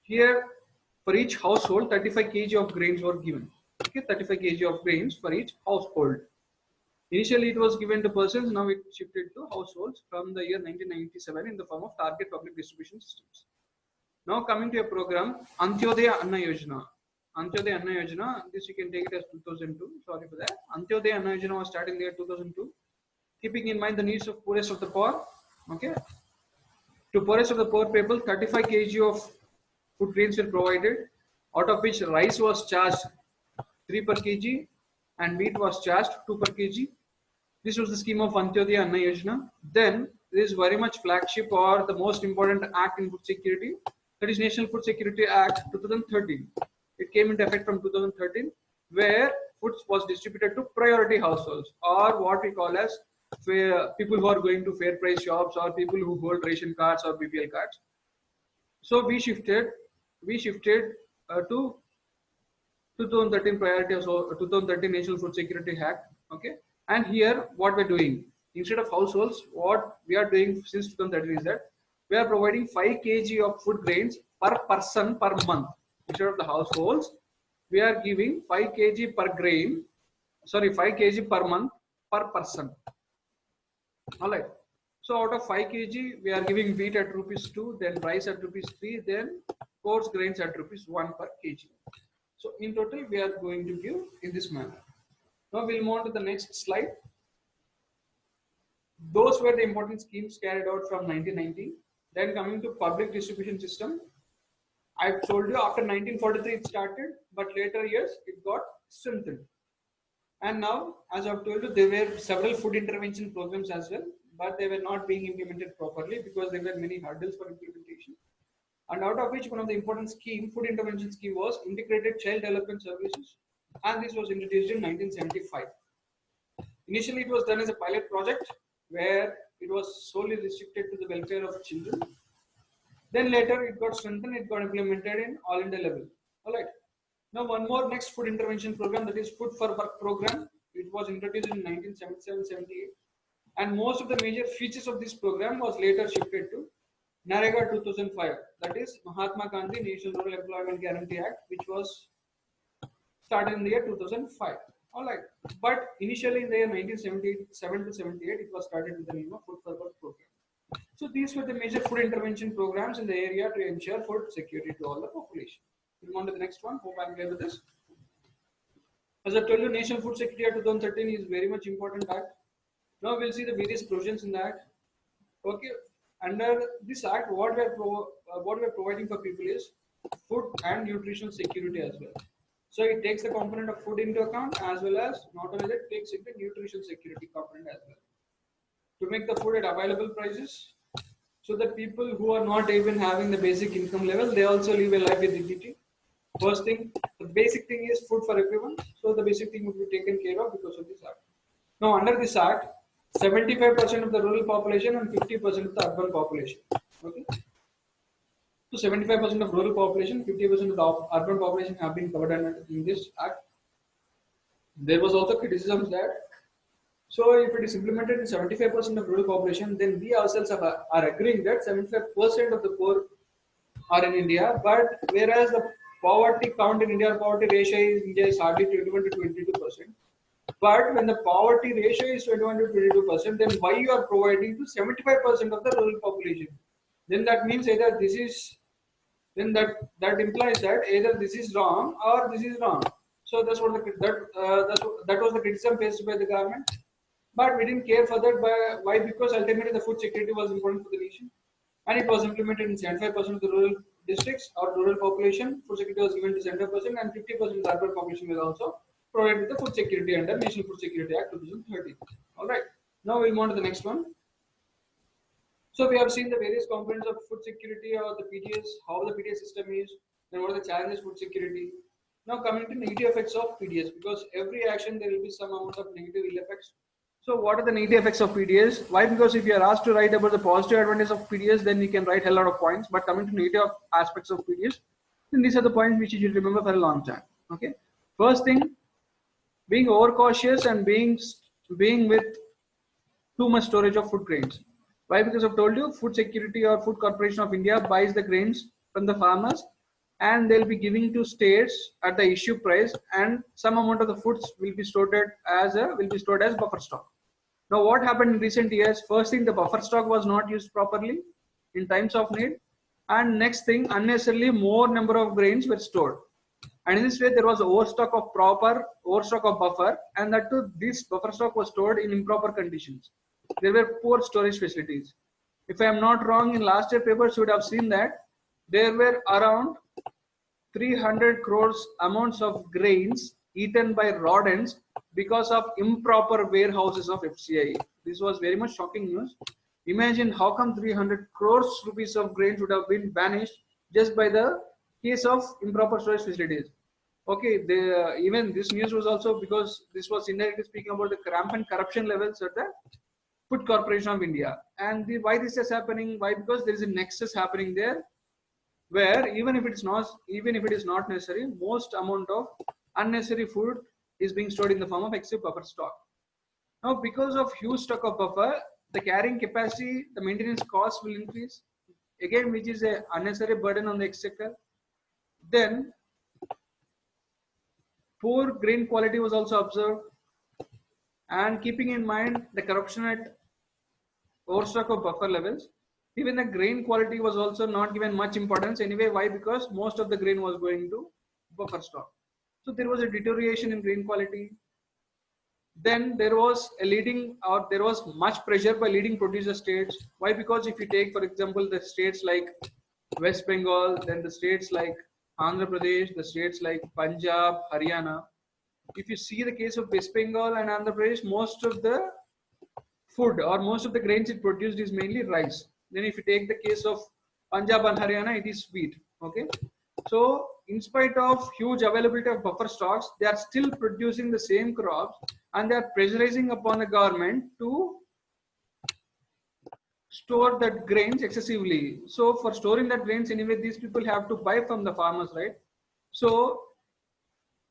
Here, for each household, 35 kg of grains were given. Okay, 35 kg of grains for each household. Initially, it was given to persons. Now it shifted to households from the year 1997 in the form of target public distribution systems. Now coming to a program, Antyodaya Anna Yojana. Antyodaya Anna Yojana, this you can take it as 2002. Sorry for that. Antyodaya Anna Yojana was started in the year 2002, keeping in mind the needs of poorest of the poor. Okay, to poorest of the poor people, 35 kg of food grains were provided, out of which rice was charged 3 per kg and wheat was charged 2 per kg. This was the scheme of Antyodaya Anna Yojana. Then there is very much flagship or the most important act in food security, that is National Food Security Act 2013. It came into effect from 2013, where food was distributed to priority households, or what we call as people who are going to fair price shops, or people who hold ration cards or BPL cards. So we shifted to 2013 priority, so 2013 National Food Security Act. Okay, and here what we're doing, instead of households, what we are doing since 2013 is that we are providing 5 kg of food grains per person per month. Instead of the households, we are giving 5 kg per grain, 5 kg per month per person. All right. So out of 5 kg, we are giving wheat at rupees 2, then rice at rupees 3, then coarse grains at rupees 1 per kg. So in total, we are going to give in this manner. Now we'll move on to the next slide. Those were the important schemes carried out from 1990. Then coming to public distribution system, I've told you after 1943 it started, but later years it got strengthened. And now, as I've told you, there were several food intervention programs as well, but they were not being implemented properly because there were many hurdles for implementation. And out of which one of the important scheme, food intervention scheme, was Integrated Child Development Services, and this was introduced in 1975. Initially, it was done as a pilot project where it was solely restricted to the welfare of children. Then later it got strengthened, it got implemented in all India level. Alright. Now one more next food intervention program, that is Food for Work program. It was introduced in 1977-78, and most of the major features of this program was later shifted to NREGA 2005, that is Mahatma Gandhi National Rural Employment Guarantee Act, which was started in the year 2005. Alright. But initially in the year 1977 to 78, it was started with the name of Food for Work program. So these were the major food intervention programs in the area to ensure food security to all the population. We'll move on to the next one. Hope I'm clear with this. As I told you, National Food Security Act 2013 is very much important act. Now we'll see the various provisions in the act. Okay, under this act, what we are providing for people is food and nutritional security as well. So it takes the component of food into account, as well as not only that, takes into nutritional security component as well. To make the food at available prices, so that people who are not even having the basic income level, they also live a life with dignity. First thing, the basic thing is food for everyone. So the basic thing would be taken care of because of this act. Now under this act, 75% of the rural population and 50% of the urban population. Okay. So 75% of rural population, 50% of the urban population have been covered under in this act. There was also criticism that, so if it is implemented in 75% of rural population, then we ourselves are agreeing that 75% of the poor are in India, but whereas the poverty count in India, poverty ratio in India is hardly 21 to 22%. But when the poverty ratio is 21 to 22%, then why you are providing to 75% of the rural population? Then that means either this is, then that implies that either this is wrong or this is wrong. So that's what that was the criticism faced by the government. But we didn't care for that. Why? Because ultimately the food security was important for the nation, and it was implemented in 75% of the rural districts or rural population. Food security was given to 75%, and 50% of the urban population was also provided with the food security under National Food Security Act 2013. All right. Now we'll move on to the next one. So we have seen the various components of food security or the PDS, how the PDS system is, then what are the challenges food security. Now coming to negative effects of PDS, because every action there will be some amount of negative ill effects. So what are the negative effects of PDS? Why? Because if you are asked to write about the positive advantages of PDS, then you can write a lot of points. But coming to negative aspects of PDS, then these are the points which you should remember for a long time. Okay. First thing, being overcautious and being with too much storage of food grains. Why? Because I've told you, Food Security or Food Corporation of India buys the grains from the farmers, and they'll be giving to states at the issue price, and some amount of the foods will be stored as buffer stock. Now, what happened in recent years? First thing, the buffer stock was not used properly in times of need, and next thing, unnecessarily more number of grains were stored. And in this way, there was overstock of buffer, and that too, this buffer stock was stored in improper conditions. There were poor storage facilities. If I am not wrong, in last year papers you would have seen that there were around 300 crores amounts of grains eaten by rodents because of improper warehouses of FCI. This was very much shocking news. Imagine how come 300 crores rupees of grains would have been vanished just by the case of improper storage facilities. Okay, even this news was also because this was indirectly speaking about the rampant corruption levels at the Food Corporation of India. And why this is happening? Why? Because there is a nexus happening there, where even if it is not necessary, most amount of unnecessary food is being stored in the form of excessive buffer stock. Now, because of huge stock of buffer, the carrying capacity, the maintenance cost will increase, again, which is a unnecessary burden on the exchequer. Then poor grain quality was also observed, and keeping in mind the corruption at overstock of buffer levels, even the grain quality was also not given much importance anyway. Why? Because most of the grain was going to buffer stock. So there was a deterioration in grain quality. Then there was much pressure by leading producer states. Why? Because if you take, for example, the states like West Bengal, then the states like Andhra Pradesh, the states like Punjab, Haryana. If you see the case of West Bengal and Andhra Pradesh, most of the food or most of the grains it produced is mainly rice. Then if you take the case of Punjab and Haryana, it is wheat. Okay. So in spite of huge availability of buffer stocks, they are still producing the same crops, and they are pressurizing upon the government to store that grains excessively. So for storing that grains anyway, these people have to buy from the farmers, right? So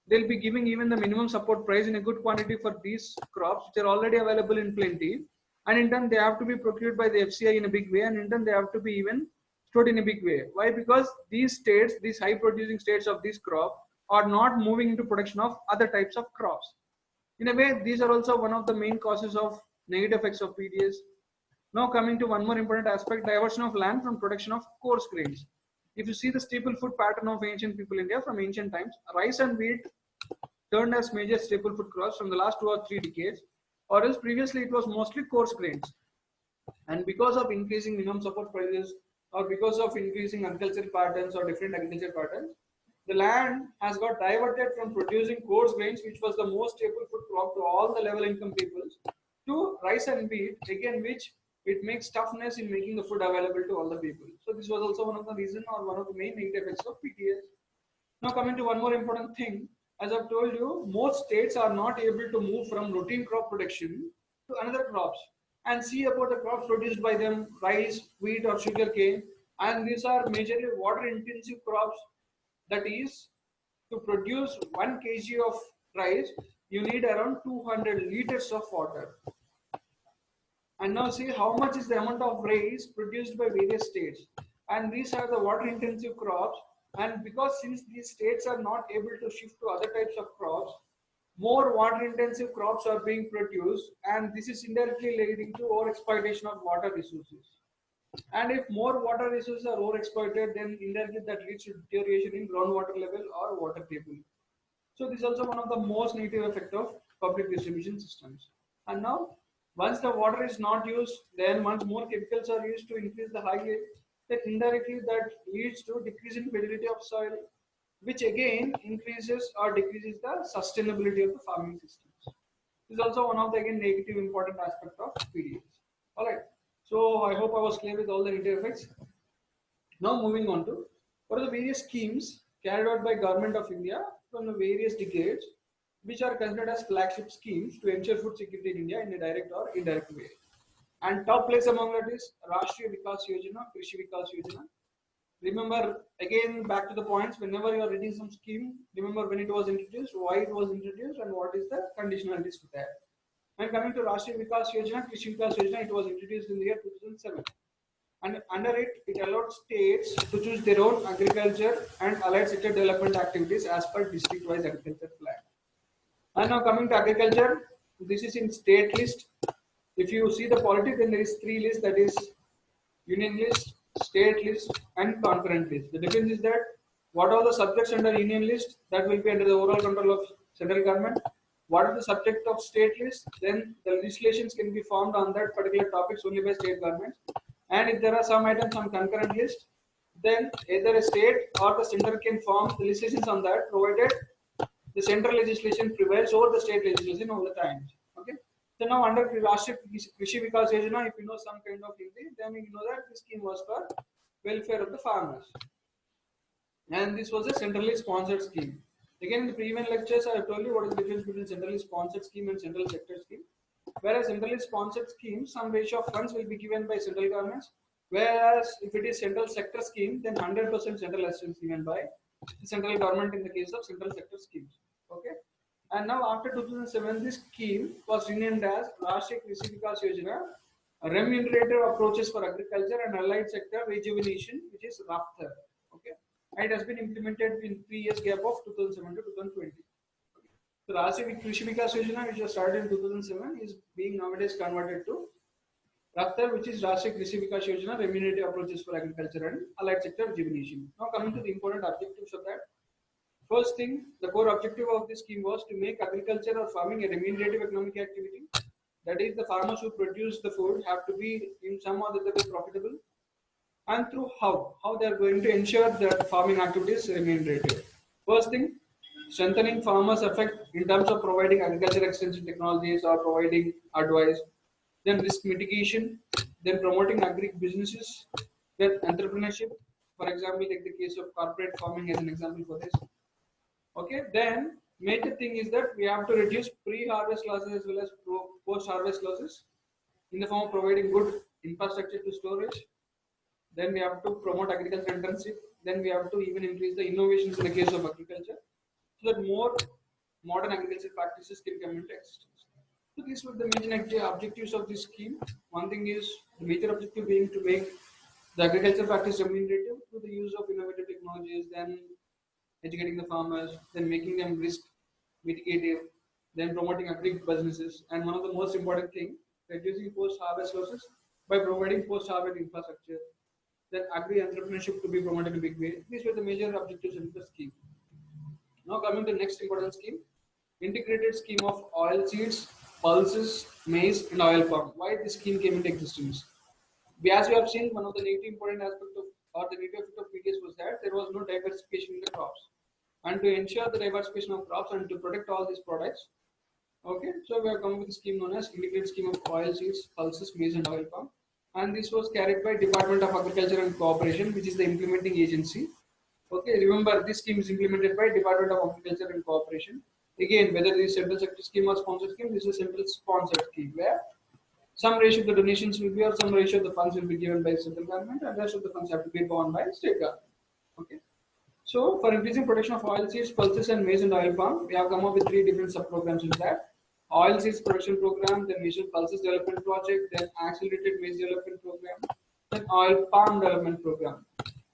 they'll be giving even the minimum support price in a good quantity for these crops which are already available in plenty, and in turn they have to be procured by the FCI in a big way, and in turn they have to be even stored in a big way. Why? Because these states, these high producing states of this crop, are not moving into production of other types of crops. In a way, these are also one of the main causes of negative effects of PDS. Now coming to one more important aspect, diversion of land from production of coarse grains. If you see the staple food pattern of ancient people India from ancient times, rice and wheat turned as major staple food crops from the last 2 or 3 decades, or else previously it was mostly coarse grains. And because of increasing minimum support prices, or because of increasing agricultural patterns or different agricultural patterns, the land has got diverted from producing coarse grains, which was the most staple food crop to all the level income peoples, to rice and wheat, again, which it makes toughness in making the food available to all the people. So this was also one of the reason or one of the main negative effects of PTS. Now coming to one more important thing, as I've told you, most states are not able to move from routine crop production to another crops and see about the crops produced by them, rice, wheat or sugar cane, and these are majorly water intensive crops. That is, to produce 1 kg of rice, you need around 200 liters of water. And now see how much is the amount of rice produced by various states. And these are the water intensive crops. And because since these states are not able to shift to other types of crops, more water intensive crops are being produced, and this is indirectly leading to over exploitation of water resources. And if more water resources are overexploited, then indirectly that leads to deterioration in groundwater level or water table. So this is also one of the most negative effect of public distribution systems. And now, once the water is not used, then once more chemicals are used to increase the high yield, then indirectly that leads to decrease in fertility of soil, which again increases or decreases the sustainability of the farming systems. This is also one of the again negative important aspect of PDS. All right. So I hope I was clear with all the negative effects. Now moving on to what are the various schemes carried out by Government of India from the various decades, which are considered as flagship schemes to ensure food security in India in a direct or indirect way. And top place among that is Rashtriya Vikas Yojana, Krishi Vikas Yojana. Remember again back to the points, whenever you are reading some scheme, remember when it was introduced, why it was introduced, and what is the conditionalities for that. And coming to Rashtriya Vikas Yojana, Krishi Vikas Yojana, it was introduced in the year 2007. And under it, it allowed states to choose their own agriculture and allied sector development activities as per district-wise agriculture plan. And now coming to agriculture, this is in state list. If you see the polity, then there is 3 lists, that is union list, state list, and concurrent list. The difference is that what are the subjects under union list, that will be under the overall control of central government. What is the subject of state list, then the legislations can be formed on that particular topics only by state governments. And if there are some items on concurrent list, then either a state or the center can form the legislations on that, provided the central legislation prevails over the state legislation all the time. Okay. So now under Rashtriya Krishi Vikas Yojana, if you know some kind of Hindi, then you know that this scheme was for welfare of the farmers. And this was a centrally sponsored scheme. Again, in the previous lectures, I have told you what is the difference between centrally sponsored scheme and central sector scheme. Whereas centrally sponsored scheme, some ratio of funds will be given by central governments. Whereas if it is central sector scheme, then 100% central assistance given by the central government in the case of central sector schemes. Okay. And now after 2007, this scheme was renamed as Rashtriya Krishi Vikas Yojana, remunerative approaches for agriculture and allied sector rejuvenation, which is RAFTHER. Okay. And it has been implemented in 3 years gap of 2007 to 2020. So Rashtriya Krishi Vikas Yojana, which was started in 2007, is being nowadays converted to RAFTHER, which is Rashtriya Krishi Vikas Yojana, remunerative approaches for agriculture and allied sector rejuvenation. Now coming to the important objectives of that. First thing, the core objective of this scheme was to make agriculture or farming a remunerative economic activity. That is, the farmers who produce the food have to be in some other way profitable. And through how they are going to ensure that farming activity is remunerative. First thing, strengthening farmers' effect in terms of providing agriculture extension technologies or providing advice. Then risk mitigation. Then promoting agri businesses. Then entrepreneurship. For example, take the case of corporate farming as an example for this. Okay, then major thing is that we have to reduce pre-harvest losses as well as post-harvest losses in the form of providing good infrastructure to storage. Then we have to promote agriculture internship. Then we have to even increase the innovations in the case of agriculture, so that more modern agriculture practices can come into existence. So these were the major objectives of this scheme. One thing is the major objective being to make the agriculture practice remunerative through the use of innovative technologies, then educating the farmers, then making them risk mitigative, then promoting agri businesses, and one of the most important thing, reducing post-harvest losses by providing post-harvest infrastructure, then agri entrepreneurship to be promoted in a big way. These were the major objectives in the scheme. Now coming to the next important scheme, integrated scheme of oil seeds, pulses, maize, and oil palm. Why this scheme came into existence? As we have seen, one of the negative important aspects of or the negative effect of PDS was that there was no diversification in the crops. And to ensure the diversification of crops and to protect all these products, okay, so we have come with a scheme known as integrated scheme of oil seeds, pulses, maize, and oil palm. And this was carried by Department of Agriculture and Cooperation, which is the implementing agency. Okay, remember this scheme is implemented by Department of Agriculture and Cooperation. Again, whether this is central sector scheme or sponsored scheme, this is a central sponsored scheme where some ratio of the donations will be or some ratio of the funds will be given by central government and rest of the funds have to be borne by state government. Okay. So for increasing production of oil seeds, pulses and maize and oil palm, we have come up with 3 different sub-programs in that. Oil seeds production program, then maize and pulses development project, then accelerated maize development program, then oil palm development program.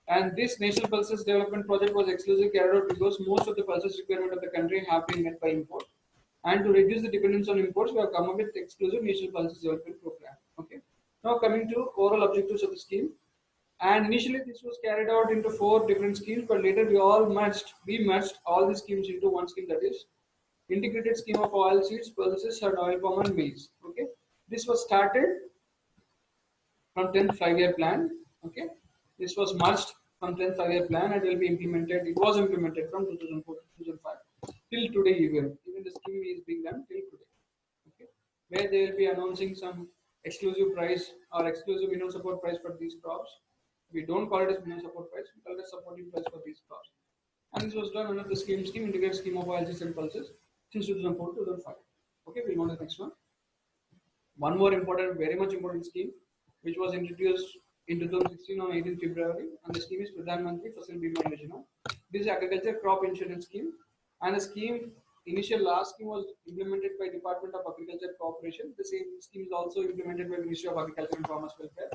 And this National Pulses Development Project was exclusively carried out because most of the pulses requirement of the country have been met by import. And to reduce the dependence on imports, we have come up with exclusive National Pulses Development Program. Okay. Now coming to overall objectives of the scheme. And initially this was carried out into 4 different schemes, but later we merged all the schemes into one scheme, that is integrated scheme of oil seeds, pulses and oil palm and maize. Okay. This was started from 10th 5-year plan. Okay. This was merged from 10th 5-year plan and will be implemented. It was implemented from 2004 to 2005 till today even the scheme is being done till today. Okay, where they will be announcing some exclusive price or exclusive minimum support price for these crops. We don't call it as minimum support price, we call it as supporting price for these crops. And this was done under the scheme integrated scheme of oil seeds and pulses since 2004 to 2005. Okay, we'll go to the next one. One more important, very much important scheme, which was introduced in 2016 on 18 February, and the scheme is Pradhan Mantri Fasal Bima Yojana. This is agriculture crop insurance scheme, and the scheme initial last scheme was implemented by Department of Agriculture Cooperation. The same scheme is also implemented by Ministry of Agriculture and Farmers Welfare.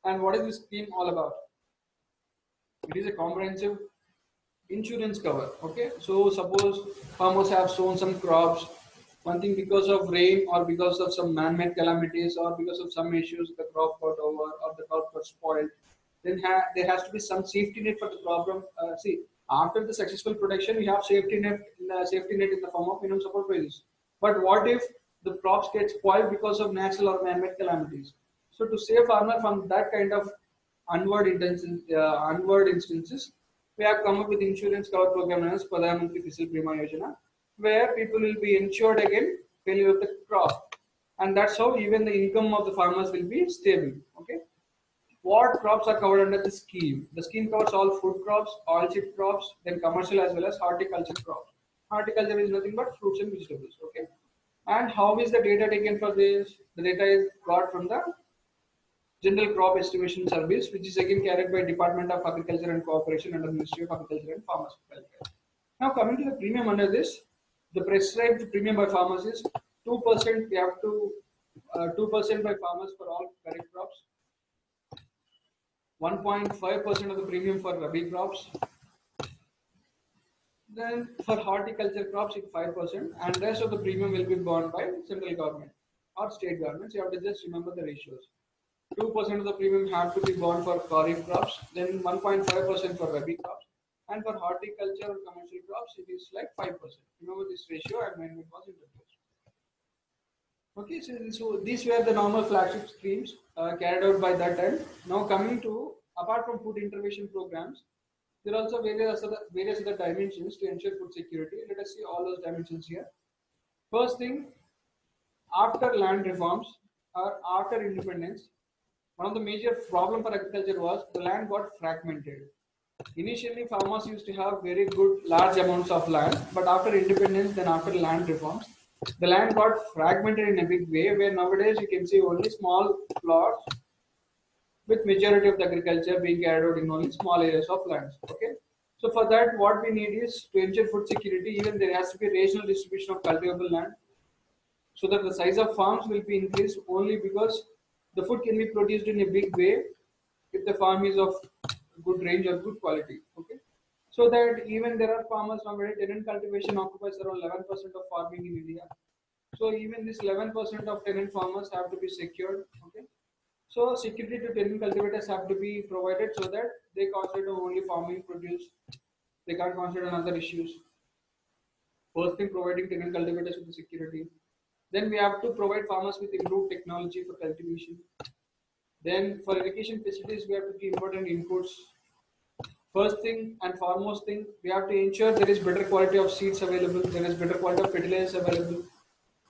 And what is this scheme all about? It is a comprehensive insurance cover. Okay, so suppose farmers have sown some crops. One thing, because of rain or because of some man-made calamities or because of some issues, the crop got over or the crop got spoiled. Then there has to be some safety net for the problem. See, after the successful production, we have safety net in the form of minimum support prices. But what if the crops get spoiled because of natural or man-made calamities? So to save farmer from that kind of unward instances, we have come up with insurance cover program known as Pradhan Mantri Fasal Bima Yojana, where people will be insured against failure of the crop, and that's how even the income of the farmers will be stable. Okay. What crops are covered under the scheme? The scheme covers all food crops, oilseed crops, then commercial as well as horticulture crops. Horticulture is nothing but fruits and vegetables. Okay. And how is the data taken for this? The data is got from the General Crop Estimation Service, which is again carried by Department of Agriculture and Cooperation under Ministry of Agriculture and Farmers Welfare. Now coming to the premium under this, the prescribed premium by farmers is 2%. We have to 2% by farmers for all kharif crops, 1.5% of the premium for rabi crops. Then for horticulture crops, it's 5%, and rest of the premium will be borne by central government or state governments. You have to just remember the ratios. 2% of the premium have to be borne for kharif crops, then 1.5% for rabi crops, and for horticulture or commercial crops, it is like 5%. Remember this ratio and when it was introduced. Okay, so these were the normal flagship schemes carried out by that time. Now coming to, apart from food intervention programs, there are also various other dimensions to ensure food security. Let us see all those dimensions here. First thing, after land reforms or after independence, one of the major problem for agriculture was the land got fragmented. Initially, farmers used to have very good large amounts of land, but after independence, then after land reforms, the land got fragmented in a big way, where nowadays you can see only small plots with majority of the agriculture being carried out in only small areas of lands. Okay. So for that, what we need is to ensure food security. Even there has to be regional distribution of cultivable land, so that the size of farms will be increased only because the food can be produced in a big way if the farm is of good range or good quality. Okay. So that even there are farmers nowadays, tenant cultivation occupies around 11% of farming in India. So even this 11% of tenant farmers have to be secured. Okay. So security to tenant cultivators have to be provided so that they concentrate on only farming produce. They can't concentrate on other issues. First thing, providing tenant cultivators with the security. Then we have to provide farmers with improved technology for cultivation. Then for irrigation facilities, we have to give important inputs. First thing and foremost thing, we have to ensure there is better quality of seeds available, there is better quality of fertilizers available.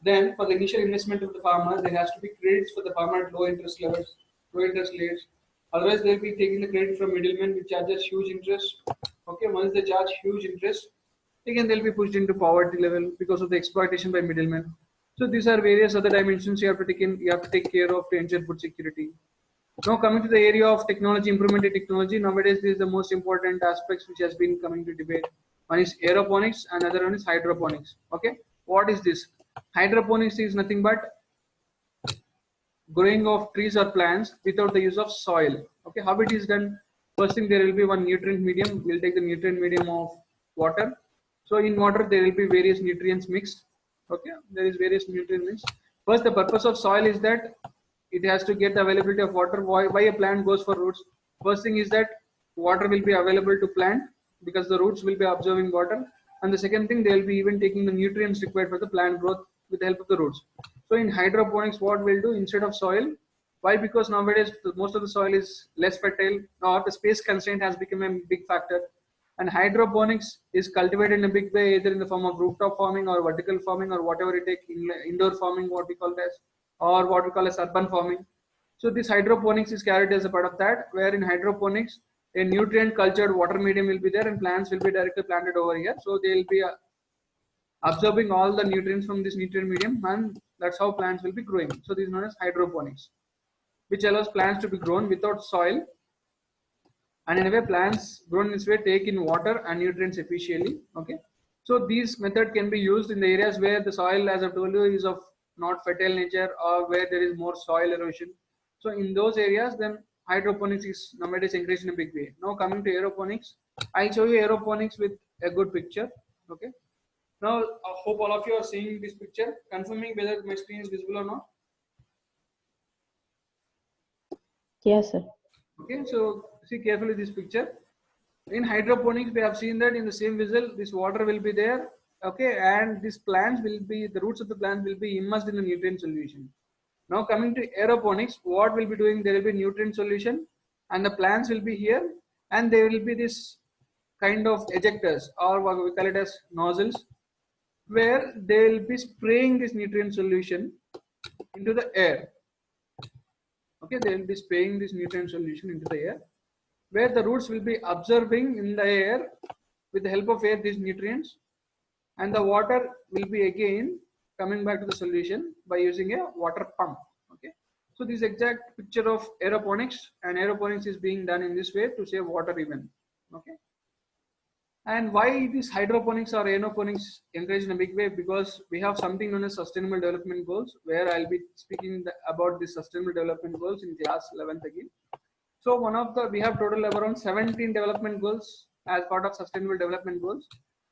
Then for the initial investment of the farmer, there has to be credits for the farmer at low interest levels, low interest rates. Otherwise, they'll be taking the credit from middlemen, which charges huge interest. Okay, once they charge huge interest, again they'll be pushed into poverty level because of the exploitation by middlemen. So these are various other dimensions you have to take in, you have to take care of to ensure food security. Now coming to the area of technology, implemented technology, nowadays this is the most important aspects which has been coming to debate. One is aeroponics and another one is hydroponics. Okay, what is this? Hydroponics is nothing but growing of trees or plants without the use of soil. Okay, how it is done? First thing, there will be one nutrient medium. We'll take the nutrient medium of water. So in water there will be various nutrients mixed. Okay, there is various nutrient mixed. First, the purpose of soil is that it has to get the availability of water. Why a plant goes for roots? First thing is that water will be available to plant because the roots will be absorbing water. And the second thing, they will be even taking the nutrients required for the plant growth with the help of the roots. So in hydroponics, what we'll do instead of soil, why? Because nowadays most of the soil is less fertile, or the space constraint has become a big factor. And hydroponics is cultivated in a big way, either in the form of rooftop farming or vertical farming or whatever it take, indoor farming, what we call as, or what we call as urban farming. So this hydroponics is carried as a part of that, where in hydroponics, a nutrient cultured water medium will be there and plants will be directly planted over here. So they will be absorbing all the nutrients from this nutrient medium, and that's how plants will be growing. So this is known as hydroponics, which allows plants to be grown without soil, and in a way plants grown in this way take in water and nutrients efficiently. Okay, so this method can be used in the areas where the soil, as I told you, is of not fertile nature or where there is more soil erosion. So in those areas, then hydroponics is nowadays encouraged in a big way. Now coming to aeroponics, I'll show you aeroponics with a good picture. Okay, now I hope all of you are seeing this picture, confirming whether my screen is visible or not. Yes, sir. Okay, so see carefully this picture. In hydroponics, we have seen that in the same vessel, this water will be there. Okay, and these plants will be, the roots of the plant will be immersed in the nutrient solution. Now coming to aeroponics, what will be doing? There will be nutrient solution, and the plants will be here, and there will be this kind of ejectors, or what we call it as nozzles, where they will be spraying this nutrient solution into the air. Okay, they will be spraying this nutrient solution into the air, where the roots will be absorbing in the air with the help of air these nutrients, and the water will be again coming back to the solution by using a water pump. Okay, so this exact picture of aeroponics, and aeroponics is being done in this way to save water even. Okay, and why this hydroponics or aeroponics encouraged in a big way? Because we have something known as sustainable development goals, where I'll be speaking about the sustainable development goals in class 11th again. So one of the, we have total around 17 development goals as part of sustainable development goals.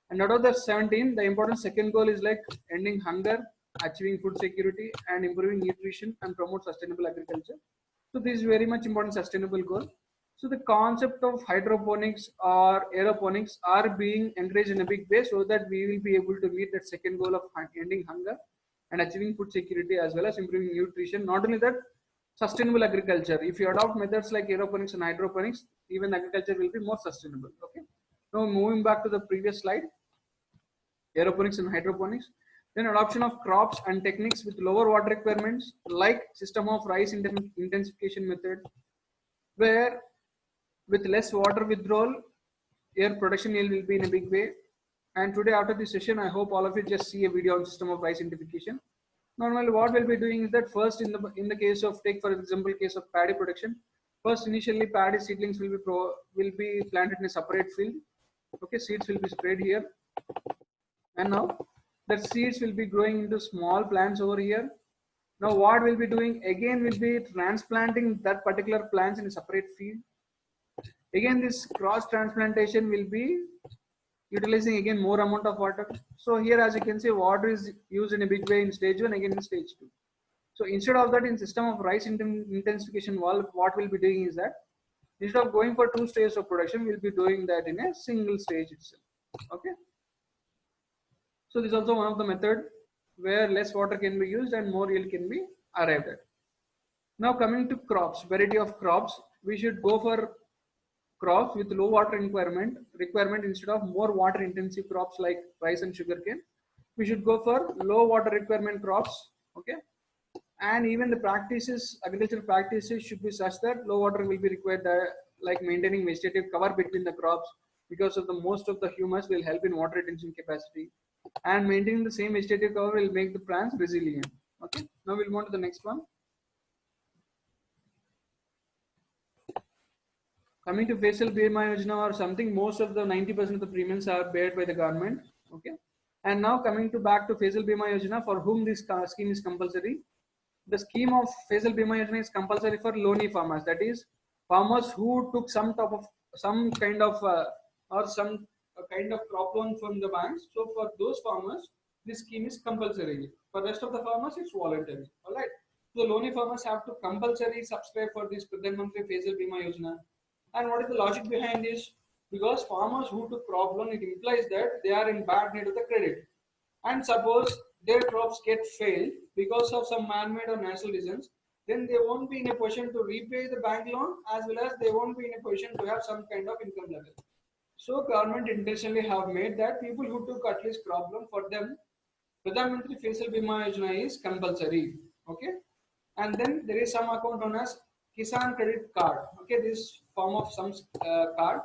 And out of the 17, the important second goal is like ending hunger, achieving food security, and improving nutrition and promote sustainable agriculture. So this is very much important sustainable goal. So the concept of hydroponics or aeroponics are being encouraged in a big way so that we will be able to meet that second goal of ending hunger and achieving food security as well as improving nutrition. Not only that, sustainable agriculture. If you adopt methods like aeroponics and hydroponics, even agriculture will be more sustainable. Okay. Now moving back to the previous slide, aeroponics and hydroponics. Then adoption of crops and techniques with lower water requirements, like system of rice intensification method, where with less water withdrawal, air production yield will be in a big way. And today after this session, I hope all of you just see a video on system of rice intensification. Normally what we'll be doing is that first in the case of, take for example case of paddy production, First, initially paddy seedlings will be planted in a separate field. Okay, seeds will be spread here, and now the seeds will be growing into small plants over here. Now what we'll be doing again will be transplanting that particular plants in a separate field. Again, this cross transplantation will be utilizing again more amount of water. So here, as you can see, water is used in a big way in stage 1, again in stage 2. So instead of that, in system of rice intensification valve, what we'll be doing is that instead of going for 2 stages of production, we'll be doing that in a single stage itself. Okay. So this is also one of the method where less water can be used and more yield can be arrived at. Now coming to crops, variety of crops, we should go for crops with low water requirement instead of more water intensive crops like rice and sugarcane. We should go for low water requirement crops. Okay. And even the practices, agricultural practices should be such that low water will be required, like maintaining vegetative cover between the crops, because of the most of the humus will help in water retention capacity, and maintaining the same vegetative cover will make the plants resilient. Okay, now we'll move on to the next one. Coming to Faisal Bima Yojana or something, most of the 90% of the premiums are paid by the government. Okay, and now coming to back to Faisal Bima Yojana, for whom this scheme is compulsory. The scheme of Faisal Bima Yojana is compulsory for loany farmers, that is farmers who took some kind of crop loan from the banks. So for those farmers, this scheme is compulsory. For rest of the farmers, it's voluntary. All right. So loany farmers have to compulsory subscribe for this Pradhan Mantri Faisal Bima Yojana. And what is the logic behind this? Because farmers who took crop loan, it implies that they are in bad need of the credit. And suppose their crops get failed because of some man-made or natural reasons, then they won't be in a position to repay the bank loan, as well as they won't be in a position to have some kind of income level. So government intentionally have made that people who took at least crop loan, for them Pradhan Mantri Faisal Bima Yojana is compulsory. Okay, and then there is some account known as Kisan Credit Card. Okay, this form of some card,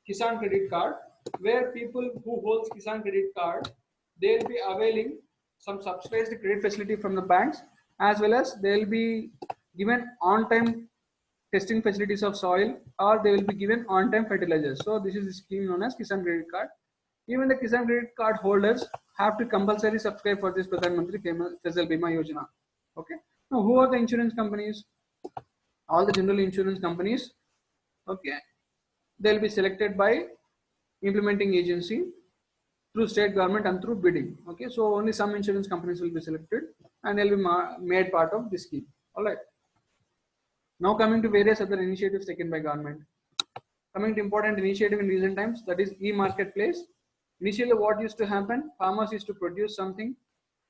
Kisan Credit Card, where people who hold Kisan Credit Card, they will be availing some subsidized credit facility from the banks, as well as they will be given on-time testing facilities of soil, or they will be given on-time fertilizers. So this is the scheme known as Kisan Credit Card. Even the Kisan Credit Card holders have to compulsory subscribe for this Pradhan Mantri Faisal Bima Yojana. Okay. Now, who are the insurance companies? All the general insurance companies. Okay. They'll be selected by implementing agency through state government and through bidding. Okay. So only some insurance companies will be selected and they'll be made part of this scheme. All right. Now coming to various other initiatives taken by government. Coming to important initiative in recent times, that is e-marketplace. Initially what used to happen, farmers used to produce something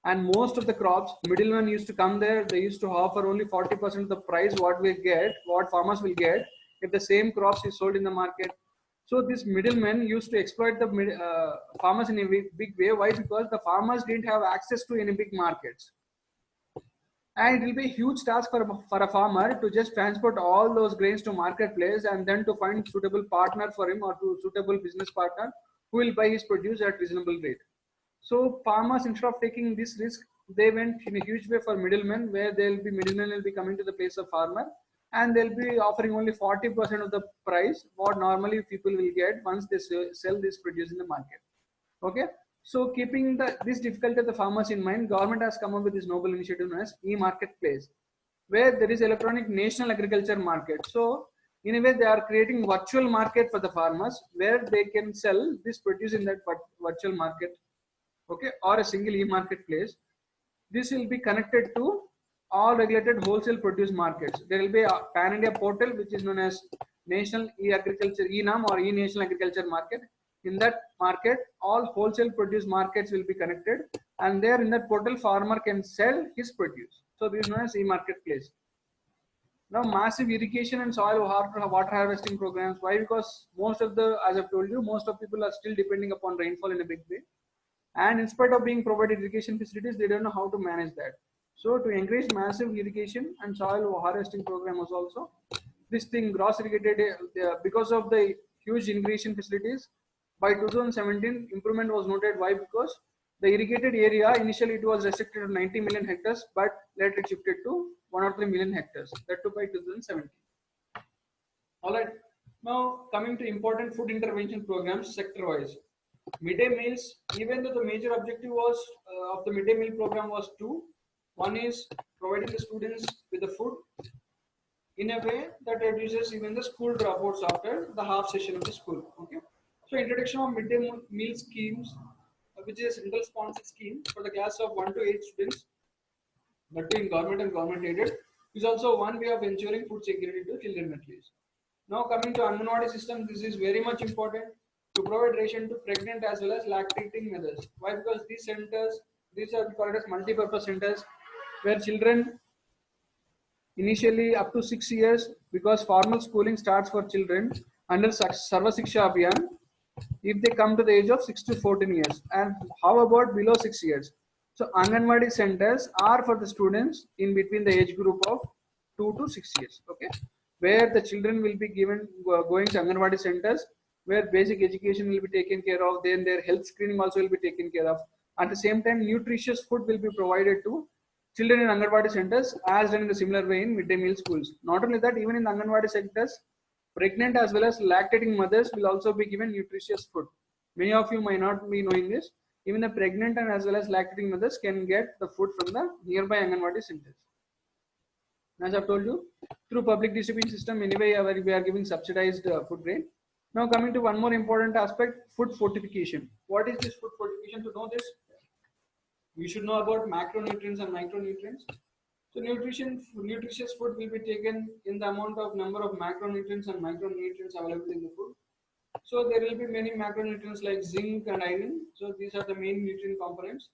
and most of the crops, middlemen used to come there, they used to offer only 40% of the price what farmers will get if the same crops is sold in the market. So this middlemen used to exploit the farmers in a big way. Why? Because the farmers didn't have access to any big markets. And it will be a huge task for a farmer to just transport all those grains to marketplace and then to find suitable partner for him or to suitable business partner who will buy his produce at reasonable rate. So farmers, instead of taking this risk, they went in a huge way for middlemen, where middlemen will be coming to the place of farmer and they'll be offering only 40% of the price what normally people will get once they sell this produce in the market. Okay. So keeping this difficulty of the farmers in mind, government has come up with this noble initiative known as e-marketplace, where there is electronic national agriculture market. So in a way, they are creating virtual market for the farmers where they can sell this produce in that virtual market. Okay, or a single e-marketplace. This will be connected to all regulated wholesale produce markets. There will be a pan-India portal which is known as National E-Agriculture (ENAM) or E-National Agriculture Market. In that market, all wholesale produce markets will be connected, and there in that portal, farmer can sell his produce. So this is known as e-marketplace. Now, massive irrigation and soil water harvesting programs. Why? Because most of the, as I've told you, most of people are still depending upon rainfall in a big way. And in spite of being provided irrigation facilities, they don't know how to manage that. So to encourage massive irrigation and soil harvesting program was also this thing gross irrigated because of the huge irrigation facilities. By 2017, improvement was noted. Why? Because the irrigated area initially it was restricted to 90 million hectares, but later it shifted to 103 million hectares. That too by 2017. All right. Now coming to important food intervention programs sector-wise. Midday meals, even though the major objective was of the midday meal program was two. One is providing the students with the food in a way that reduces even the school dropouts after the half session of the school. Okay. So introduction of midday meal schemes, which is a central sponsored scheme for the class of 1 to 8 students, between government and government aided, is also one way of ensuring food security to children at least. Now coming to Anganwadi system, this is very much important to provide ration to pregnant as well as lactating mothers. Why? Because these centers, these are called as multi-purpose centers, where children initially up to 6 years, because formal schooling starts for children under Sarva Shiksha Abhiyan if they come to the age of 6 to 14 years. And how about below 6 years? So Anganwadi centers are for the students in between the age group of 2 to 6 years. Okay, where the children will be given going to Anganwadi centers, where basic education will be taken care of, then their health screening also will be taken care of. At the same time, nutritious food will be provided to children in Anganwadi centers as done in the similar way in midday meal schools. Not only that, even in the Anganwadi centers, pregnant as well as lactating mothers will also be given nutritious food. Many of you might not be knowing this. Even the pregnant and as well as lactating mothers can get the food from the nearby Anganwadi centers. As I've told you, through public distribution system, anyway, we are giving subsidized food grain. Now coming to one more important aspect, food fortification. What is this food fortification? To know this, we should know about macronutrients and micronutrients. So nutritious food will be taken in the amount of number of macronutrients and micronutrients available in the food. So there will be many macronutrients like zinc and iron. So these are the main nutrient components.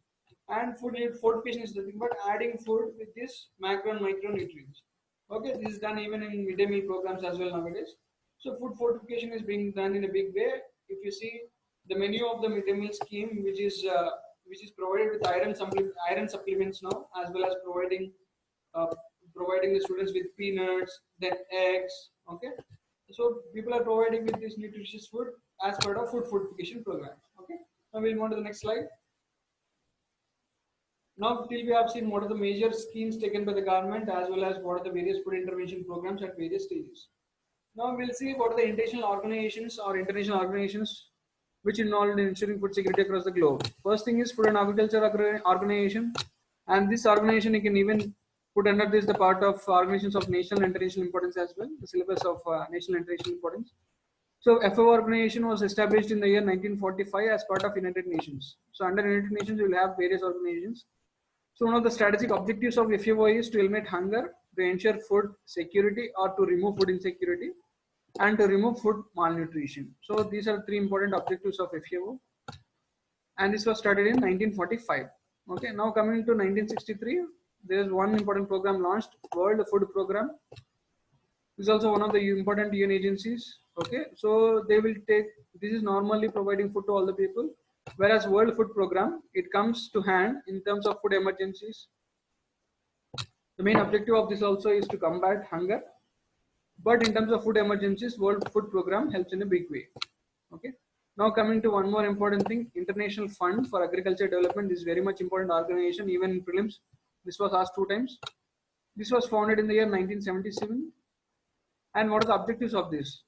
And food fortification is nothing but adding food with this macro and micronutrients. Okay, this is done even in midday meal programs as well nowadays. So food fortification is being done in a big way. If you see the menu of the midday meal scheme, which is provided with iron supplements now, as well as uh, providing the students with peanuts, then eggs. Okay, so people are providing with this nutritious food as part of food fortification program. Okay, now we'll move on to the next slide. Now till we have seen what are the major schemes taken by the government as well as what are the various food intervention programs at various stages. Now we'll see what are the international organizations or international organizations which involved in ensuring food security across the globe. First thing is Food and Agriculture Organization, and this organization you can even put under this the part of organizations of national and international importance as well, the syllabus of national and international importance. So FAO organization was established in the year 1945 as part of United Nations. So under United Nations you will have various organizations. So one of the strategic objectives of FAO is to eliminate hunger, to ensure food security or to remove food insecurity, and to remove food malnutrition. So these are three important objectives of FAO, and this was started in 1945. Okay, now coming to 1963, there is one important program launched, World Food Program. This is also one of the important UN agencies. Okay, so they will take, this is normally providing food to all the people, whereas World Food Program, it comes to hand in terms of food emergencies. The main objective of this also is to combat hunger, but in terms of food emergencies, World Food Program helps in a big way. Okay, now coming to one more important thing, International Fund for Agriculture Development. This is very much important organization. Even in prelims, this was asked 2 times. This was founded in the year 1977. And what are the objectives of this?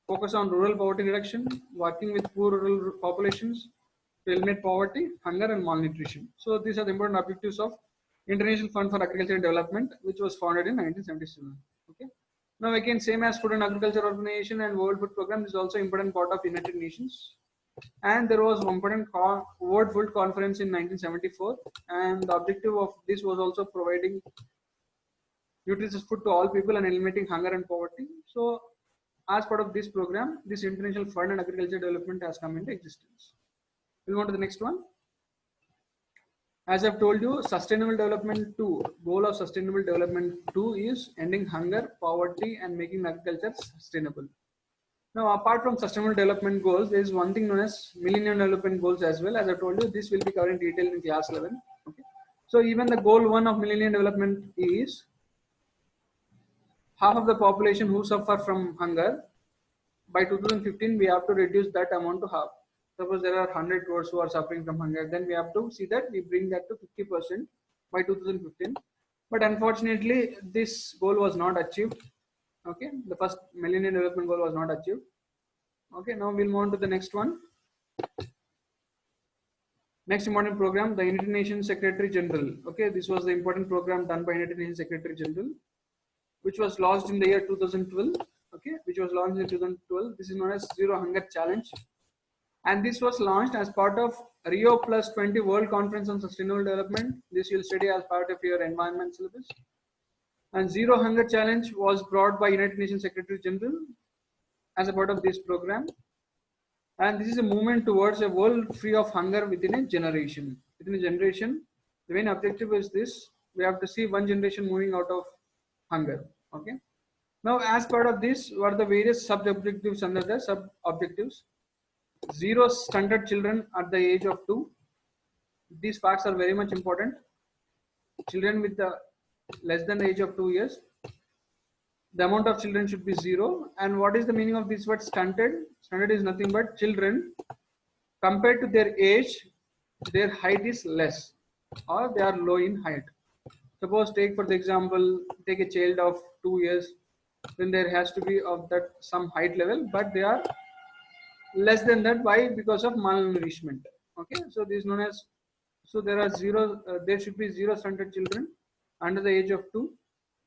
Focus on rural poverty reduction, working with poor rural populations to eliminate poverty, hunger and malnutrition. So these are the important objectives of International Fund for Agriculture and Development, which was founded in 1977. Okay. Now again, same as Food and Agriculture Organization and World Food Program, is also important part of United Nations. And there was one important World Food Conference in 1974, and the objective of this was also providing nutritious food to all people and eliminating hunger and poverty. So as part of this program, this International Fund and Agriculture Development has come into existence. We'll go on to the next one. As I've told you, Sustainable Development 2, goal of Sustainable Development 2 is ending hunger, poverty and making agriculture sustainable. Now, apart from Sustainable Development Goals, there is one thing known as Millennium Development Goals as well. As I told you, this will be covered in detail in class 11. Okay. So even the goal 1 of Millennium Development is half of the population who suffer from hunger. By 2015, we have to reduce that amount to half. Suppose there are 100 crores who are suffering from hunger, then we have to see that we bring that to 50% by 2015. But unfortunately, this goal was not achieved Okay, the first Millennium Development Goal was not achieved. Okay, now we'll move on to the next one. Next important program, the United Nations Secretary General. Okay, this was the important program done by United Nations Secretary General, which was launched in the year 2012. Okay, which was launched in 2012. This is known as Zero Hunger Challenge, and this was launched as part of Rio Plus 20 World Conference on Sustainable Development. This you'll study as part of your environment syllabus. And Zero Hunger Challenge was brought by United Nations Secretary General as a part of this program. And this is a movement towards a world free of hunger within a generation. Within a generation, the main objective is this: we have to see one generation moving out of hunger. Okay. Now, as part of this, what are the various sub-objectives under the sub-objectives? Zero stunted children at the age of 2. These facts are very much important. Children with the less than the age of 2 years, the amount of children should be 0. And what is the meaning of this word stunted? Stunted is nothing but children compared to their age, their height is less or they are low in height. Suppose take for the example, take a child of 2 years, then there has to be of that some height level, but they are less than that. Why? Because of malnourishment. Okay, so this is known as, so there are there should be 0 stunted children under the age of 2.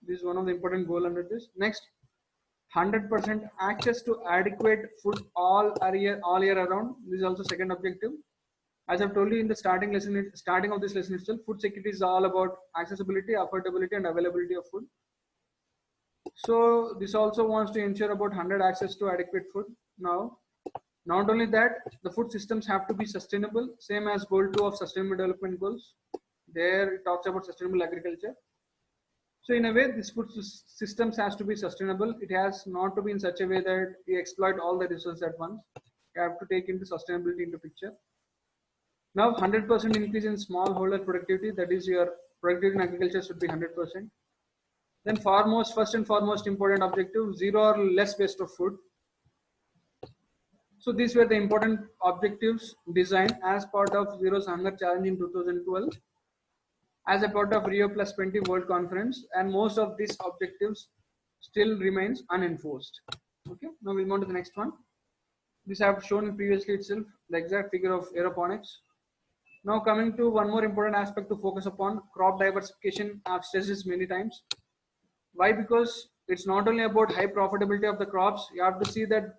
This is one of the important goal under this. Next, 100% access to adequate food all year around. This is also second objective. As I've told you in the starting of this lesson itself, food security is all about accessibility, affordability, and availability of food. So this also wants to ensure about 100 access to adequate food. Now, not only that, the food systems have to be sustainable, same as goal 2 of Sustainable Development Goals. There it talks about sustainable agriculture. So in a way, this food systems has to be sustainable. It has not to be in such a way that we exploit all the resources at once. You have to take into sustainability into picture. Now 100% increase in smallholder productivity, that is your productivity in agriculture should be 100%. Then first and foremost important objective, 0 or less waste of food. So these were the important objectives designed as part of Zero's Hunger Challenge in 2012 as a part of Rio Plus 20 World Conference, and most of these objectives still remains unenforced. Okay, now we'll move on to the next one. This I have shown previously itself, the exact figure of aeroponics. Now coming to one more important aspect to focus upon, crop diversification. I have stressed this many times. Why? Because it's not only about high profitability of the crops, you have to see that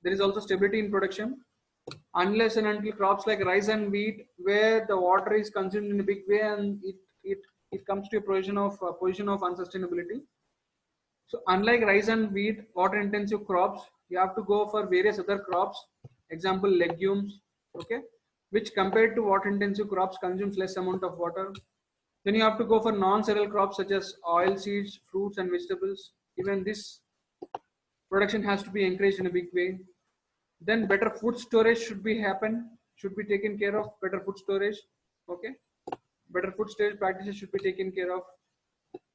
there is also stability in production. Unless and until crops like rice and wheat, where the water is consumed in a big way and it comes to a position of unsustainability. So unlike rice and wheat, water intensive crops, you have to go for various other crops, example legumes, okay, which compared to water intensive crops consumes less amount of water. Then you have to go for non-cereal crops such as oil seeds, fruits and vegetables. Even this production has to be encouraged in a big way. Then better food storage should be taken care of. Better food storage, okay. Better food storage practices should be taken care of.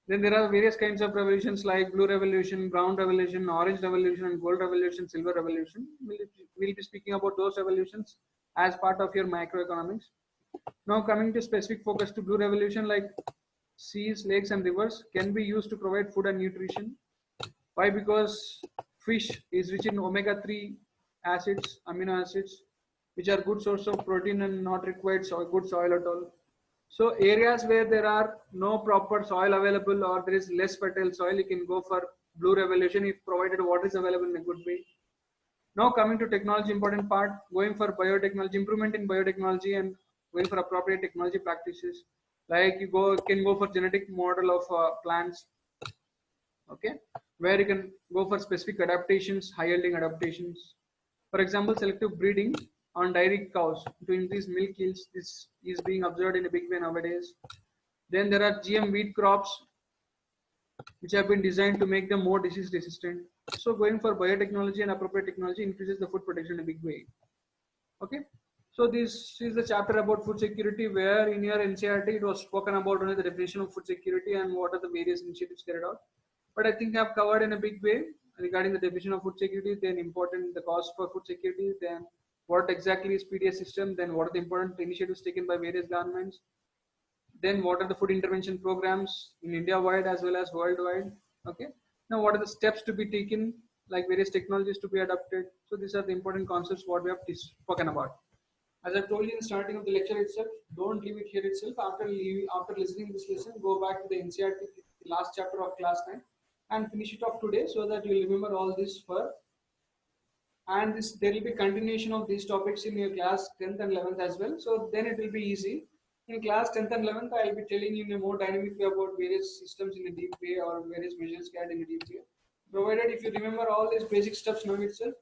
Then there are various kinds of revolutions like blue revolution, brown revolution, orange revolution, and gold revolution, silver revolution. We'll be speaking about those revolutions as part of your microeconomics. Now coming to specific focus to blue revolution, like seas, lakes, and rivers can be used to provide food and nutrition. Why? Because fish is rich in omega-3 acids, amino acids, which are good source of protein and not required good soil at all. So areas where there are no proper soil available or there is less fertile soil, you can go for blue revolution if provided water is available in a good way. Now coming to technology, important part, going for biotechnology, improvement in biotechnology and going for appropriate technology practices. Like you can go for genetic model of plants, okay, where you can go for specific adaptations, high yielding adaptations. For example, selective breeding on dairy cows to increase milk yields. This is being observed in a big way nowadays. Then there are GM wheat crops which have been designed to make them more disease resistant. So going for biotechnology and appropriate technology increases the food production in a big way. Okay. So this is the chapter about food security, where in your NCERT it was spoken about only the definition of food security and what are the various initiatives carried out. But I think I've covered in a big way regarding the definition of food security, then important the cost for food security, then what exactly is PDS system, then what are the important initiatives taken by various governments, then what are the food intervention programs in India wide as well as worldwide. Okay. Now, what are the steps to be taken, like various technologies to be adopted? So these are the important concepts what we have spoken about. As I told you in the starting of the lecture itself, don't leave it here itself. After listening this lesson, go back to the NCERT, the last chapter of class 9, and finish it off today so that you'll remember all this for. And this there will be continuation of these topics in your class 10th and 11th as well. So then it will be easy. In class 10th and 11th, I'll be telling you in a more dynamic way about various systems in a deep way or various measures carried in a deep way. Provided if you remember all these basic steps now itself,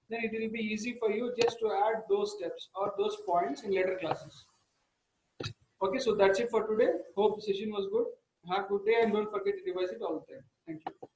then it will be easy for you just to add those steps or those points in later classes. Okay, so that's it for today. Hope the session was good. Have a good day and don't forget to revise it all the time. Thank you.